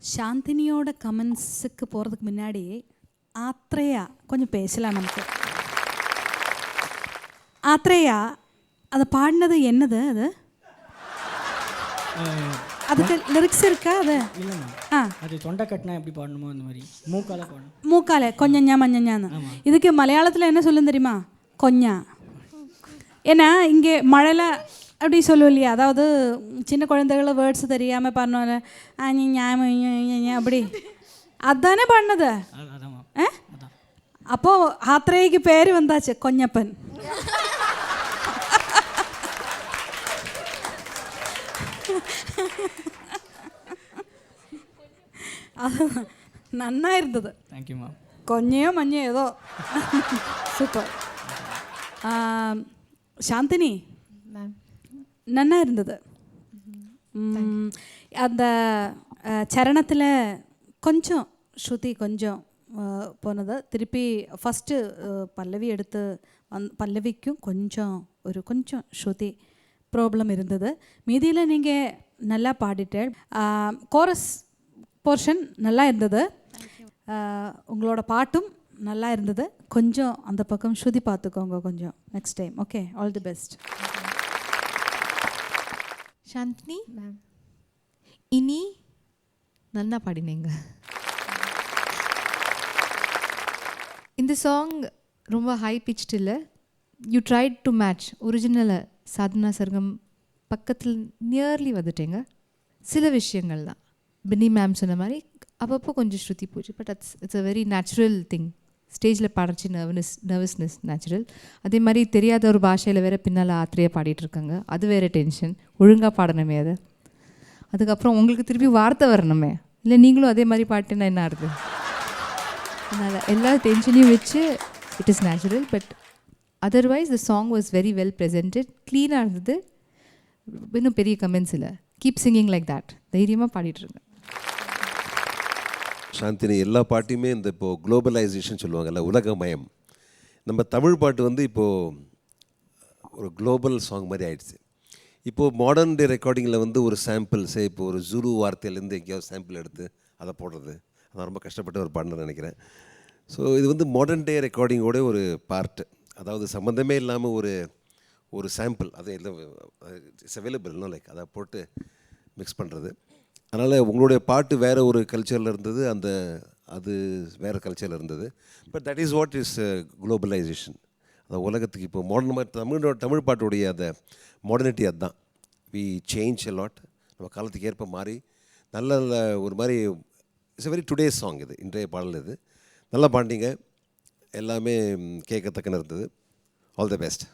சாந்தினியோட கமெண்ட்ஸுக்கு போகிறதுக்கு முன்னாடி ஆத்ரேயா கொஞ்சம் பேசலாம். நமக்கு ஆத்ரேயா அதை பாடினது என்னது? அதுக்கு லிரிக்ஸ் இருக்கா? அது இல்லைம்மா, அது தொண்டை கட்டினா எப்படி பாடணுமோ அந்த மாதிரி மூக்கால பாடணும். மூக்கால கொஞ்சம் மஞ்சஞ்சான்னு. இதுக்கு மலையாளத்தில் என்ன சொல்லும் தெரியுமா? கொஞ்சா. ஏன்னா இங்கே மழையில் அப்படி சொல்லுவோம் இல்லையா, அதாவது சின்ன குழந்தைகள வேர்ட்ஸ் தெரியாமல் பாடினோம்ல, அப்படி அதானே பாடினது. அப்போது ஆத்ரேயக்கு பேர் வந்தாச்சு கொஞ்சப்பன். அது நன்னா இருந்தது. தேங்க்யூம்மா. கொஞ்சம் மஞ்சள் ஏதோ சூப்பர். சாந்தினி நன்னா இருந்தது. அந்த சரணத்தில் கொஞ்சம் ஸ்ருதி கொஞ்சம் போனது. திருப்பி ஃபஸ்ட்டு பல்லவி எடுத்து பல்லவிக்கும் கொஞ்சம் ஸ்ருதி ப்ராப்ளம் இருந்தது. மீதியில் நீங்கள் நல்லா பாடிட்டு கோரஸ் போர்ஷன் நல்லா இருந்தது. உங்களோட பாட்டும் நல்லா இருந்தது. கொஞ்சம் அந்த பக்கம் ஸ்ருதி பார்த்துக்கோங்க கொஞ்சம் next time. Okay, all the best. Chandini ma'am, இனி நல்லா பாடினீங்க. இந்த சாங் ரொம்ப ஹை பிச்ட் இல்லை. யூ ட்ரைட் டு மேட்ச் ஒரிஜினலை. சாதனா சர்கம் பக்கத்தில் நியர்லி வந்துட்டேங்க. சில விஷயங்கள் தான் பின்னி மேம் சொன்ன மாதிரி அப்பப்போ கொஞ்சம் ஸ்ருதி போச்சு. But it's a very natural thing. ஸ்டேஜில் பாடுறச்சு நர்வஸ்னஸ் நேச்சுரல். அதே மாதிரி தெரியாத ஒரு பாஷையில் வேறு பின்னால் ஆத்திரையாக பாடிட்டுருக்காங்க. அது வேறு டென்ஷன். ஒழுங்காக பாடணுமே அதை. அதுக்கப்புறம் உங்களுக்கு திருப்பி வார்த்தை வரணுமே. இல்லை நீங்களும் அதே மாதிரி பாட்டுன்னா என்ன ஆகுது? அதனால் எல்லா டென்ஷனையும் வச்சு it is natural. But otherwise the song was very well presented. க்ளீனாக இருந்தது. இன்னும் பெரிய கமெண்ட்ஸ் இல்லை. Keep singing like that. தைரியமாக பாடிட்டுருங்க. சாந்தினி, எல்லா பாட்டையுமே இந்த இப்போது குளோபலைசேஷன் சொல்லுவாங்கல்ல, உலகமயம். நம்ம தமிழ் பாட்டு வந்து இப்போது ஒரு குளோபல் சாங் மாதிரி ஆயிடுச்சு. இப்போது மாடர்ன் டே ரெக்கார்டிங்கில் வந்து ஒரு சாம்பிள்ஸே இப்போ ஒரு ஜுரு வார்த்தையிலேருந்து எங்கேயாவது சாம்பிள் எடுத்து அதை போடுறது, நான் ரொம்ப கஷ்டப்பட்ட ஒரு பாடணும்னு நினைக்கிறேன். ஸோ இது வந்து மாடர்ன் டே ரெக்கார்டிங்கோட ஒரு பார்ட்டு. அதாவது சம்மந்தமே இல்லாமல் ஒரு சாம்பிள் அது எல்லாம் இட்ஸ் அவைலபிள்னோ லைக் அதை போட்டு மிக்ஸ் பண்ணுறது. அதனால் உங்களுடைய பாட்டு வேறு ஒரு கல்ச்சரில் இருந்தது, அது வேறு கல்ச்சரில் இருந்தது. But that is what is globalisation. அந்த உலகத்துக்கு இப்போ தமிழ் பாட்டுடைய அந்த மாடர்னிட்டி அதுதான். We change a lot. நம்ம காலத்துக்கு ஏற்ப மாறி நல்ல ஒரு மாதிரி இட்ஸ் வெரி டுடே சாங். இது இன்றைய பாடல். இது நல்லா பாண்டிங்க. எல்லாமே கேட்கத்தக்கன இருந்தது. All the best.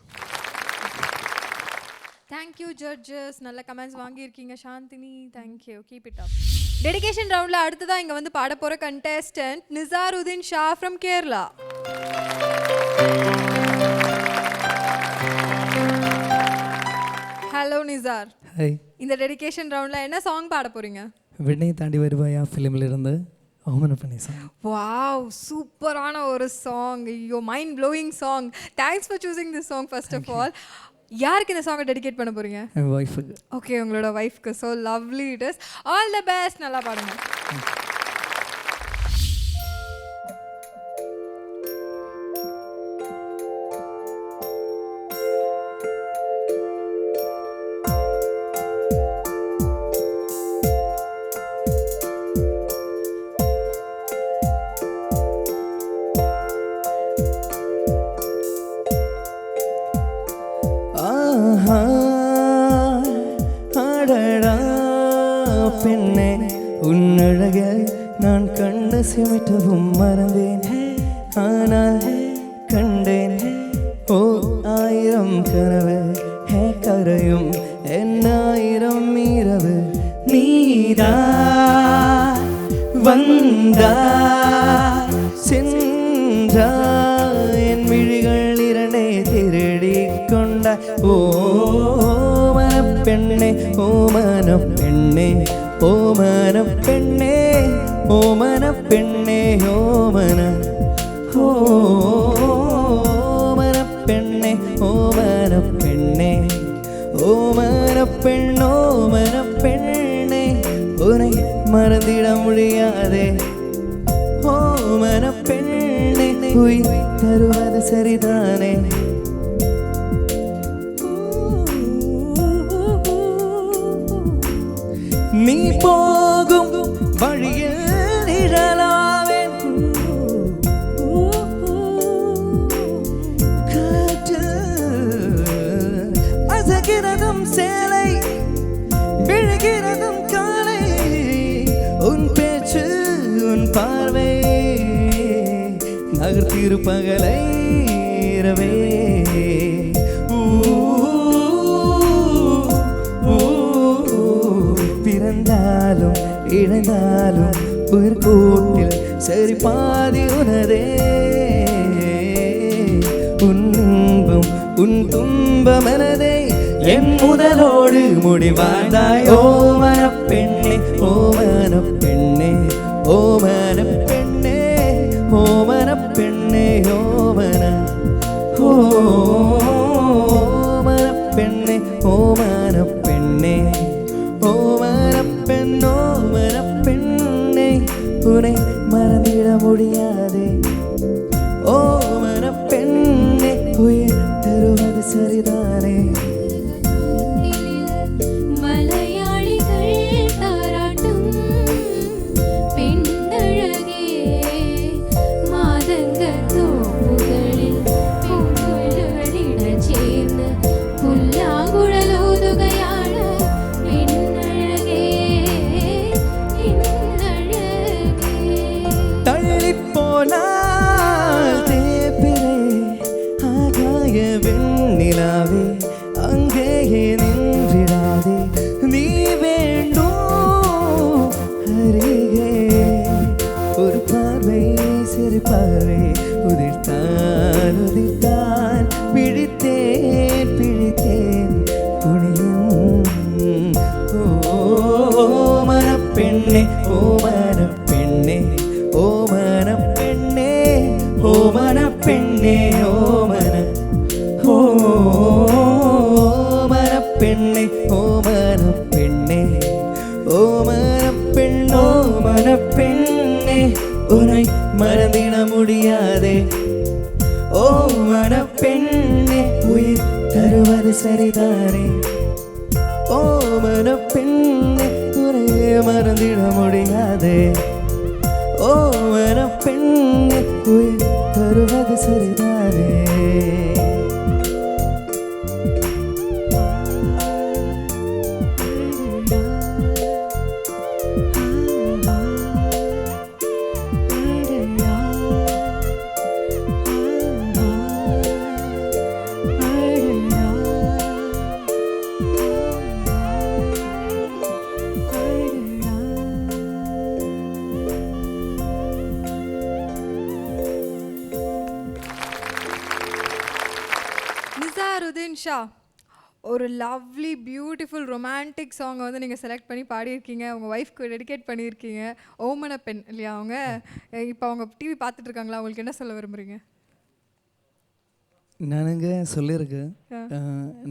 Thank you judges. நல்ல கமெண்ட்ஸ் வாங்கியிருக்கீங்க. Chandini, thank you. Keep it up. Dedication ரவுண்டில் அடுத்ததாக இங்கே வந்து பாட போகிற contestant Nizaruddin Shah from Kerala. Hello Nizar. Hi. இந்த டெடிகேஷன் ரவுண்டில் என்ன சாங் பாட போகிறீங்க? விண்ணை தாண்டி வருவாயா ஃபிலிமில் இருந்து ஓமன பண்ணி சாங். வாவ், சூப்பரான ஒரு சாங். ஐயோ, mind blowing song. Thanks for choosing this song first of all. யாருக்கு இந்த சாங்கை டெடிகேட் பண்ண போகிறீங்க? என் ஒய்ஃபுக்கு. ஓகே, உங்களோட ஒய்ஃப்க்கு. So lovely it is. All the best. நல்லா பாடுங்க. அடடா பெண்ணே, உன்னழக நான் கண்ணு சிமிட்டவும் மறந்தேன். ஆனால் கண்டேன் ஓ ஆயிரம் கனவு. கரையும் என்னாயிரம் இரவு. நீதா வந்தா சென்றா என் விழிகள் இரண்டே திருடி கொண்ட. ஓ பெண்ணே, ஓ மனம் பெண்ணே, ஓ மனம் பெண்ணே, ஓ மனம் பெண்ணே, ஓ மனம், ஓ மனம் பெண்ணே, ஓ மனம் பெண்ணே, ஓ மனப்பெண்ணோ மனப்பெண்ணே உன்னை மறந்திட முடியாதே ஓ மனப்பெண்ணே உயிர் தருவது சரிதானே நீ போகும் வழியில் நிழலாவே காற்று அசகிறதும் சேலை விழுகிறதும் காலை உன் பேச்சு உன் பார்வை நகர்த்திரு பகலை இரவே பிறந்தாலும் இழந்தாலும் உயிர் கூட்டில் சரி பாதி உனதே உன் இன்பம் உன் துன்பம் எனதே என் முதலோடு முடிவாழ்ந்தாய் ஓ மனப்பெண்ணே ஓ மனப்பெண்ணே ஓ மனப்பெண்ணே ஓ மனப்பெண்ணே ஓ மனப்பெண்ணே ஓ மனப்பெண்ணே ஓ மனப்பெண்ணோ மனப்பெண்ணே உன்னை மறந்திட முடியாதே ஓ மனப்பெண்ணே உயிர் தருவது சரிதானே மலையாளிகள் தாராட்டும் பெண்ணழகே மாதங்கத் தோப்புகளில் பூங்குழலிடச் சேர்ந்து புல்லாங்குழலோதுகையான பெண்ணழகே பெண்ணழகே தள்ளிப்போனால் தேப்பிரே ஆகாய வெண்ணிலாவே அங்கேயே நின்றிடாதே நீ வேண்டும் அருகே ஒரு பார்வை சிறு பார்வை உதிர்த்தான் உதிர்த்தான் பிடித்தேன் பிடித்தேன் புனியும் ஓ மனப்பெண்ணே ஓ மனப்பெண்ணே ஓ மனப்பெண்ணே ஓ மனப்பெண்ணே ஓ மனப்பெண்ணே ஓ மனப்பெண்ணே ஓ மனப்பெண்ணோ மனப்பெண்ணே உன்னை மறந்திட முடியாதே ஓ மனப்பெண்ணே உயிர் தருவது சரிதானே ஓ மனப்பெண்ணே உன்னை மறந்திட முடியாதே ஓ மனப்பெண்ணே உயிர் தருவது சரிதானே நிசாருதீன் ஷா, ஒரு லவ்லி பியூட்டிஃபுல் ரொமான்டிக் சாங்கை வந்து நீங்கள் செலக்ட் பண்ணி பாடியிருக்கீங்க, உங்கள் ஒய்ஃப்க்கு டெடிகேட் பண்ணியிருக்கீங்க. ஓமன பெண் இல்லையா அவங்க? இப்போ அவங்க டிவி பார்த்துட்டு இருக்காங்களா? அவங்களுக்கு என்ன சொல்ல விரும்புகிறீங்க? நானுங்க சொல்லியிருக்கேன்.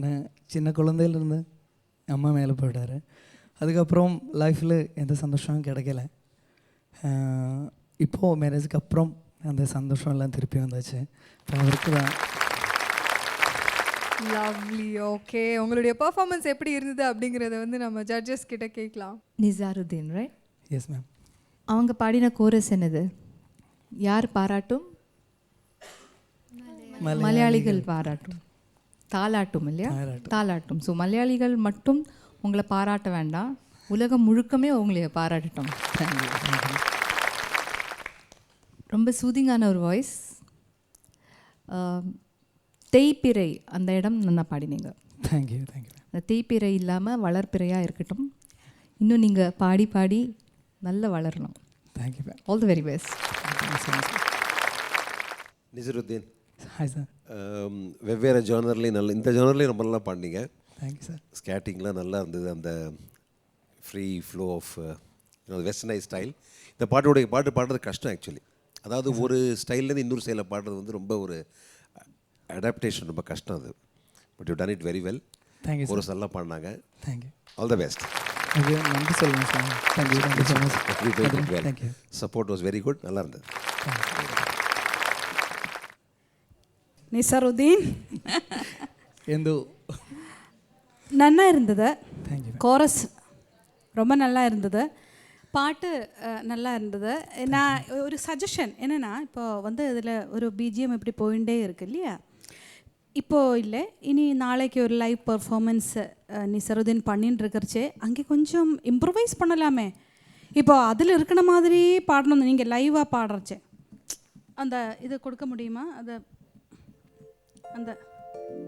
நான் சின்ன குழந்தையிலேருந்து அம்மா மேலே போயிட்டார். அதுக்கப்புறம் லைஃப்பில் எந்த சந்தோஷமும் கிடைக்கல. இப்போது மேரேஜுக்கு அப்புறம் அந்த சந்தோஷம் எல்லாம் திருப்பி வந்தாச்சு. இப்போ அவருக்கு தான் லவ்லி. ஓகே, உங்களுடைய பெர்ஃபார்மன்ஸ் எப்படி இருந்தது அப்படிங்கிறத வந்து நம்ம ஜட்ஜஸ் கிட்ட கேட்கலாம். நிசாருதீன், ரைட்? Yes ma'am. அவங்க பாடின கோரஸ் என்னது? யார் பாராட்டும்? மலையாளிகள் பாராட்டும். தாலாட்டும் இல்லையா? தாலாட்டும். ஸோ மலையாளிகள் மட்டும் உங்களை பாராட்ட வேண்டாம், உலகம் முழுக்கமே உங்களை பாராட்டட்டும். ரொம்ப சூதிங்கான ஒரு வாய்ஸ். தேய்பிறை அந்த இடம் நல்லா பாடினீங்க. Thank you thank you. அந்த தேய்பிறை இல்லாமல் வளர்ப்பிறையாக இருக்கட்டும். இன்னும் நீங்கள் பாடி பாடி நல்லா வளரணும். Thank you. All the very best. Nizaruddin, hi sir. வெவ்வேறு ஜானர்லேயும் நல்ல, இந்த ஜானர்லேயும் ரொம்ப நல்லா பாடினீங்க. Thank you sir. ஸ்கேட்டிங்லாம் நல்லா இருந்தது. அந்த free flow of westernise style. இந்த பாட்டு பாடுறது கஷ்டம் ஆக்சுவலி. அதாவது ஒரு ஸ்டைல்லேருந்து இன்னொரு ஸ்டைலில் பாடுறது வந்து ரொம்ப ஒரு அடாப்டேஷன், ரொம்ப கஷ்டம் அது. But you done it very well. Thank you chorus நல்லா பாடினாங்க. Thank you. All the best. Okay, நன்றி சொல்லுங்கள் sir. Thank you so much. Thank you. Support was very good. நல்லா இருந்தது. நிசருதீன் எந்தோ நல்லா இருந்தது. தேங்க்யூ. கோரஸ் ரொம்ப நல்லா இருந்தது. பாட்டு நல்லா இருந்தது. நான் ஒரு சஜஷன் என்னென்னா, இப்போ வந்து இதில் ஒரு பிஜிஎம் இப்படி போயிட்டே இருக்கு இல்லையா, இப்போது இல்லை இனி நாளைக்கு ஒரு லைவ் பர்ஃபார்மன்ஸ் நிசருதீன் பண்ணின்னு இருக்கிறச்சே அங்கே கொஞ்சம் இம்ப்ரூவைஸ் பண்ணலாமே. இப்போ அதில் இருக்கிற மாதிரி பாடணும். நீங்கள் லைவாக பாடுறச்சே அந்த இது கொடுக்க முடியுமா? அந்த அந்த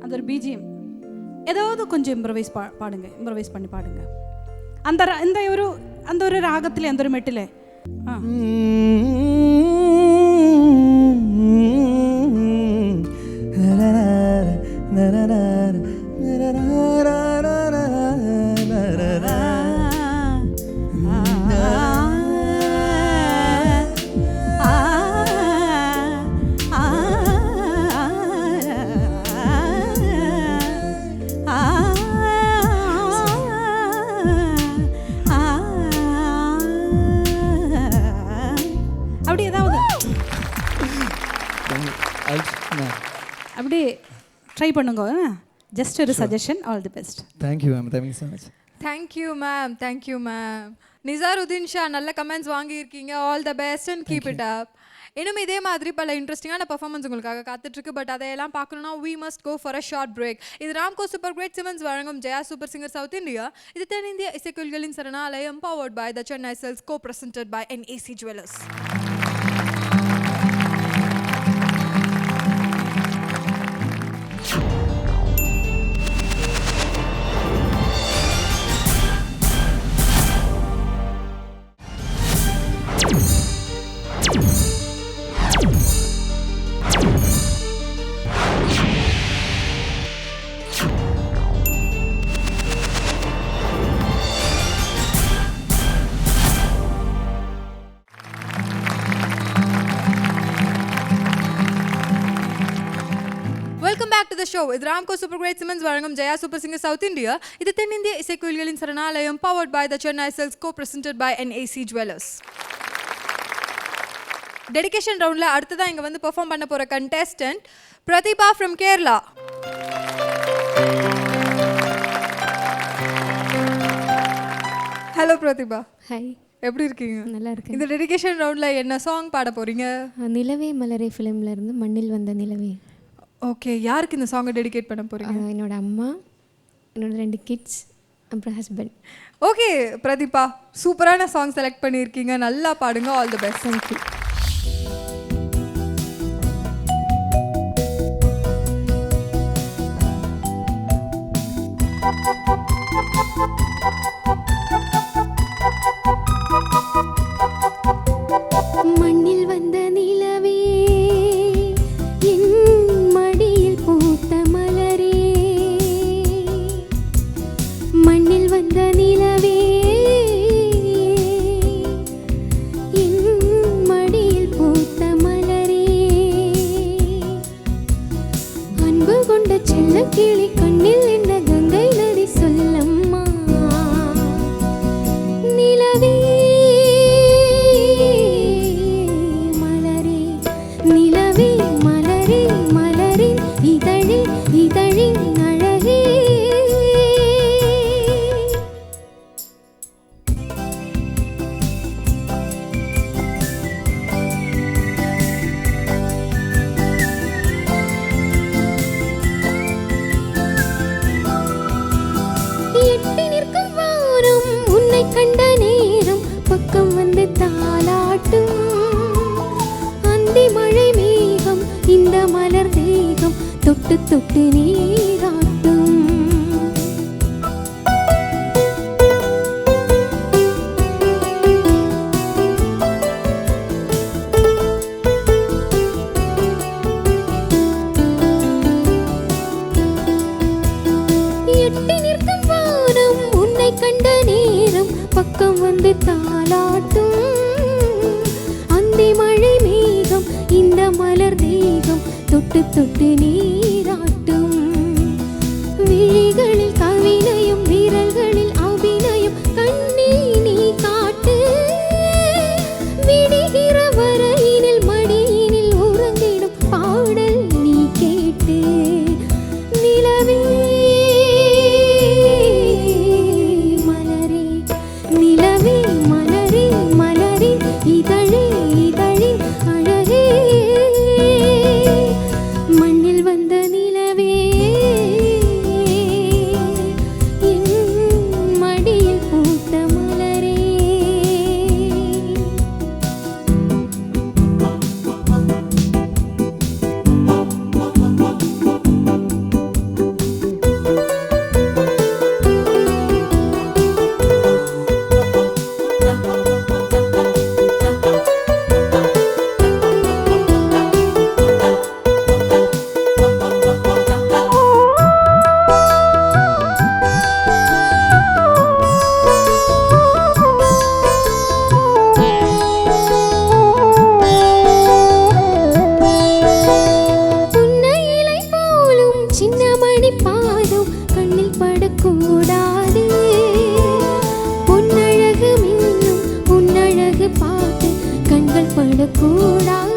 அந்த ஒரு பிஜிஎம் ஏதாவது கொஞ்சம் இம்ப்ரவைஸ் பாடுங்க, இம்ப்ரவைஸ் பண்ணி பாடுங்க. அந்த ஒரு ராகத்தில் அந்த ஒரு மெட்டில் அப்படி ஏதாவது அப்படி ட்ரை பண்ணுங்க. ஜஸ்ட் ஒரு suggestion. All the best. Thank you ma'am. Thank you so much. Thank you ma'am. Thank you ma'am. Nizaruddin Shah நல்ல கமெண்ட்ஸ் வாங்கியிருக்கீங்க. All the best and keep it up. இன்னும் இதே மாதிரி பல இன்ட்ரெஸ்டிங்கான பர்ஃபார்மன்ஸ் உங்களுக்காக காத்துட்ருக்கு. பட் அதையெல்லாம் பார்க்கணுன்னா we must go for a short break. இது ராம்கோ சூப்பர் கிரேட் சிமெண்ட்ஸ் வழங்கும் Jaya super singer south India. இது தென்னிந்திய இசைக்குழுக்களின் சரணாலயம், powered by the Chennai Cells, co-presented by NAC Jewellers. Welcome back to the show. இது ராம்கோ சூப்பர் கிரேட் சிமெண்ட்ஸ் வழங்கும் Jaya super singer south India. இது தென்னிந்திய இசைக்குழுக்களின் சரணாலயம், powered by the Chennai Cells, co-presented by NAC Jewellers. Dedication ரவுண்டில் அடுத்ததான் இங்கே வந்து பெர்ஃபார்ம் பண்ண போகிற contestant Prathibha from Kerala. Hello Prathibha. Hi, எப்படி இருக்கீங்க? நல்லா இருக்கேன். இந்த டெடிகேஷன் ரவுண்டில் என்ன சாங் பாட போகிறீங்க? நிலவே மலரே ஃபிலிமில் இருந்து மண்ணில் வந்த நிலவே. ஓகே, யாருக்கு இந்த சாங்கை டெடிகேட் பண்ண போகிறீங்க? என்னோட அம்மா, என்னோட 2 கிட்ஸ், அப்புறம் ஹஸ்பண்ட். ஓகே பிரதீபா, சூப்பரான சாங் செலக்ட் பண்ணியிருக்கீங்க. நல்லா பாடுங்க. All the best. தேங்க்யூ. மண்ணில் வந்த நிலவே, என் மடியில் பூத்த மலரே. மண்ணில் வந்த நிலவே, என் மடியில் பூத்த மலரே. அன்பு கொண்ட செல்ல கிளி கண்ணில் என்ன கங்கை நதி சொல்லம்மா. நிலவே மலரே, நிலவே மலரே, மலரின் இதழில் இதழின் அழகே. எட்டி நிற்கும் வானம் உன்னை கண்ட நேரம் பக்கம் வந்து தாலாட்டும். அந்தி மழை மேகம் இந்த மலர் தேகம் தொட்டு தொட்டு நீராட்டும். எட்டி நிற்கும் வானம் உன்னை கண்ட நேரம் பக்கம் வந்து தாலாட்டும். அந்தி மழை மேகம் இந்த மலர் தேகம் தொட்டு தொட்டு நீராட்டும். விழிகளில் வினயம் விரல்களில் அபிநயம் கண்ணில் நீ காட்டு விடுகிற வரையினில் மடியினில் உறங்கிடும் பாடல் நீ கேட்டு நிலவே மலரே நிலவே மலரே மலரே இதழே இதழின் அழகே மண்ணில் வந்த நிலவே என் மடியில் பூத்த மலரே புன்னையிலை போலும் சின்னமணி பாதம் கண்ணில் படக்கூடாது பொன்னழகு மின்னும் உன்னழகு பார்த்து கண்கள் படக்கூடாது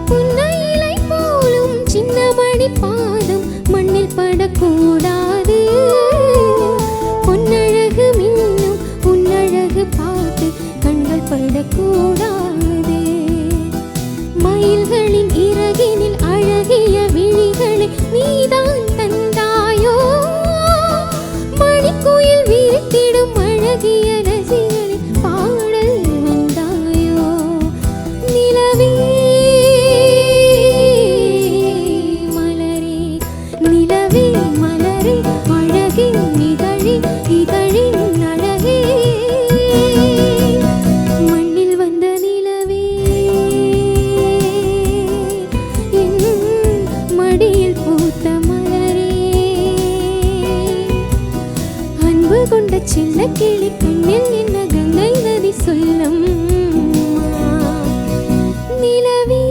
புன்னையிலை போலும் சின்னமணி பாதம் மண்ணில் படக்கூடாது பொன்னழகு மின்னும் உன்னழகு பார்த்து கண்கள் படக்கூடாது மயில்களின் இறகினில் அழகிய விழிகளை நீதான் தந்தாயோ மணிக்குயில் விரித்திடும் அழகிய ரசிகளின் பாடல் வந்தாயோ நிலவே மலரே நிலவே மலரே அழகே இதழே இதழின் அழகே மண்ணில் வந்த நிலவே என் மடியில் பூத்த மலரே அன்பு கொண்ட சின்ன கிளி கண்ணில் என்ன கங்கை நதி சொல்லும் நிலவே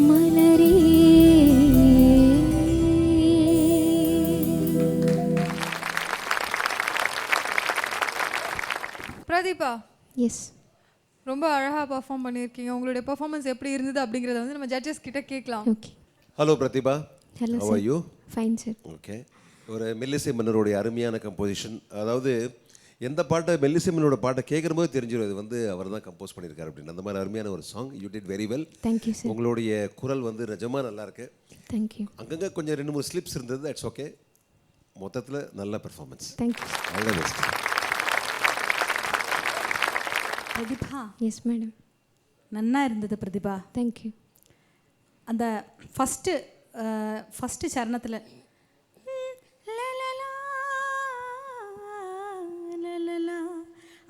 மலரே பிரதீபா, எஸ் ரொம்ப அழகாக பர்ஃபார்ம் பண்ணியிருக்கீங்க. உங்களுடைய பெர்ஃபார்மன்ஸ் எப்படி இருந்தது அப்படிங்கிறத வந்து நம்ம ஜட்ஜஸ் கிட்ட கேட்கலாம். Okay hello Prathibha, hello how are you? Fine sir. Okay, ஒரு மெல்லிசை மன்னருடைய அருமையான கம்போசிஷன். அதாவது எந்த பாட்டை மெல்லிசை மன்னரோட பாட்டை கேட்குற போது தெரிஞ்சிடும் இது வந்து அவர் தான் கம்போஸ் பண்ணியிருக்காரு அப்படின்னு. அந்த மாதிரி அருமையான ஒரு song. You did very well. Thank you sir. உங்களுடைய குரல் வந்து நிஜமாக நல்லா இருக்கு. தேங்க்யூ. அங்கங்கே கொஞ்சம் 2-3 ஸ்லிப்ஸ் இருந்தது, தட்ஸ் ஓகே. மொத்தத்தில் நல்ல performance. Thank you. All the best. Prathibha, yes madam. நன்னா இருந்தது பிரதிபா. தேங்க்யூ. அந்த ஃபஸ்ட்டு சரணத்தில்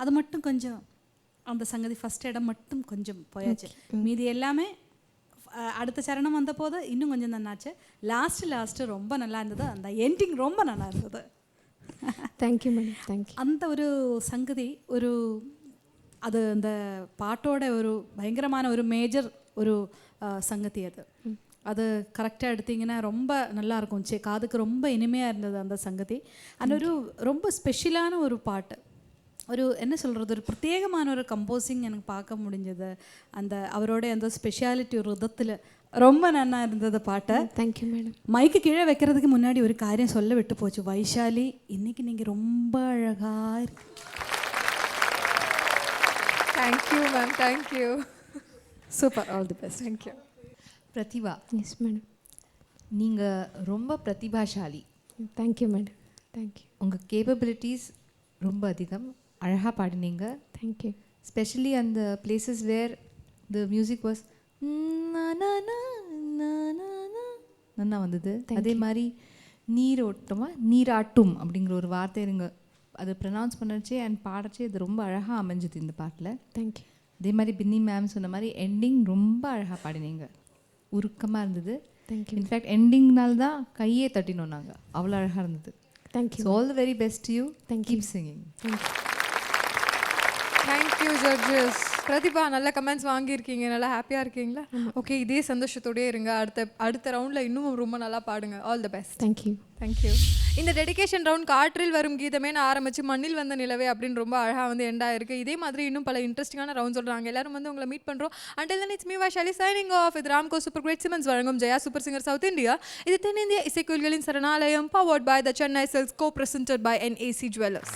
அது மட்டும் கொஞ்சம் அந்த சங்கதி ஃபஸ்ட் இடம் மட்டும் கொஞ்சம் போயாச்சு. மீதி எல்லாமே அடுத்த சரணம் வந்த போது இன்னும் கொஞ்சம் நல்லாச்சு. லாஸ்ட்டு ரொம்ப நல்லா இருந்தது. அந்த எண்டிங் ரொம்ப நல்லா இருந்தது. Thank you madam. தேங்க்யூ. அந்த ஒரு சங்கதி ஒரு அது அந்த பாட்டோட ஒரு பயங்கரமான ஒரு மேஜர் ஒரு சங்கதி அது. அது கரெக்டாக எடுத்திங்கன்னா ரொம்ப நல்லாயிருக்கும். காதுக்கு ரொம்ப இனிமையாக இருந்தது அந்த சங்கதி. அந்த ஒரு ரொம்ப ஸ்பெஷலான ஒரு பாட்டு. ஒரு என்ன சொல்கிறது, ஒரு பிரத்யேகமான ஒரு கம்போசிங் எனக்கு பார்க்க முடிஞ்சது. அந்த அவரோட அந்த ஸ்பெஷாலிட்டி ஒரு விதத்தில் ரொம்ப நல்லா இருந்தது பாட்டை. Thank you madam. மைக்கு கீழே வைக்கிறதுக்கு முன்னாடி ஒரு காரியம் சொல்ல விட்டு போச்சு. வைஷாலி, இன்னைக்கு நீங்கள் ரொம்ப அழகாக இருக்கு. Thank you ma'am, thank you. Super, all the best. Thank you. Prathibha, yes madam. நீங்கள் ரொம்ப பிரதிபாசாலி. Thank you madam. தேங்க்யூ. உங்கள் கேப்பபிலிட்டிஸ் ரொம்ப அதிகம். அழகாக பாடினீங்க. தேங்க்யூ. ஸ்பெஷலி அந்த places where the music was நல்லா வந்தது. அதே மாதிரி நீராட்டும் அப்படிங்கிற ஒரு வார்த்தை நீங்கள் அது ப்ரொனவுன்ஸ் பண்ணச்சே அண்ட் பாடச்சே அது ரொம்ப அழகாக அமைஞ்சுது இந்த பாட்டில். தேங்க்யூ. அதே மாதிரி பின்னி மேம் சொன்ன மாதிரி எண்டிங் ரொம்ப அழகாக பாடினீங்க. உருக்கமாக இருந்தது. தேங்க்யூ இன்ஃபேக்ட் எண்டிங்னால தான் கையே தட்டினோம் நாங்கள், அவ்வளோ அழகாக இருந்தது. Thank you. So all the very best you. Thank you. Keep singing. Thank you judges. Prathibha நல்ல கமெண்ட்ஸ் வாங்கியிருக்கீங்க, நல்லா ஹாப்பியாக இருக்கீங்களா? ஓகே, இதே சந்தோஷத்தோடயே இருங்க. அடுத்த ரவுண்டில் இன்னும் ரொம்ப நல்லா பாடுங்க. All the best. Thank you. Thank you. இந்த டெடிகேஷன் ரவுண்ட் காற்றில் வரும் கீதமே ஆரம்பிச்சு மண்ணில் வந்த நிலவே அப்படின்னு ரொம்ப அழகாக வந்து எண்டாக இருக்குது. இதே மாதிரி இன்னும் பல இன்ட்ரெஸ்டிங்கான ரவுண்ட் சொல்கிறாங்க. எல்லாரும் வந்து உங்களை மீட் பண்ணுறோம். Until then it's me Vaishali signing off. இது ராம்கோ சூப்பர் கிரேட் சிமெண்ட்ஸ் வழங்கும் Jaya super singer south India. இது தென்னிந்திய இசைக்குயில்களின் சரணாலயம், powered by the Chennai silks, co presented by NAC jewellers.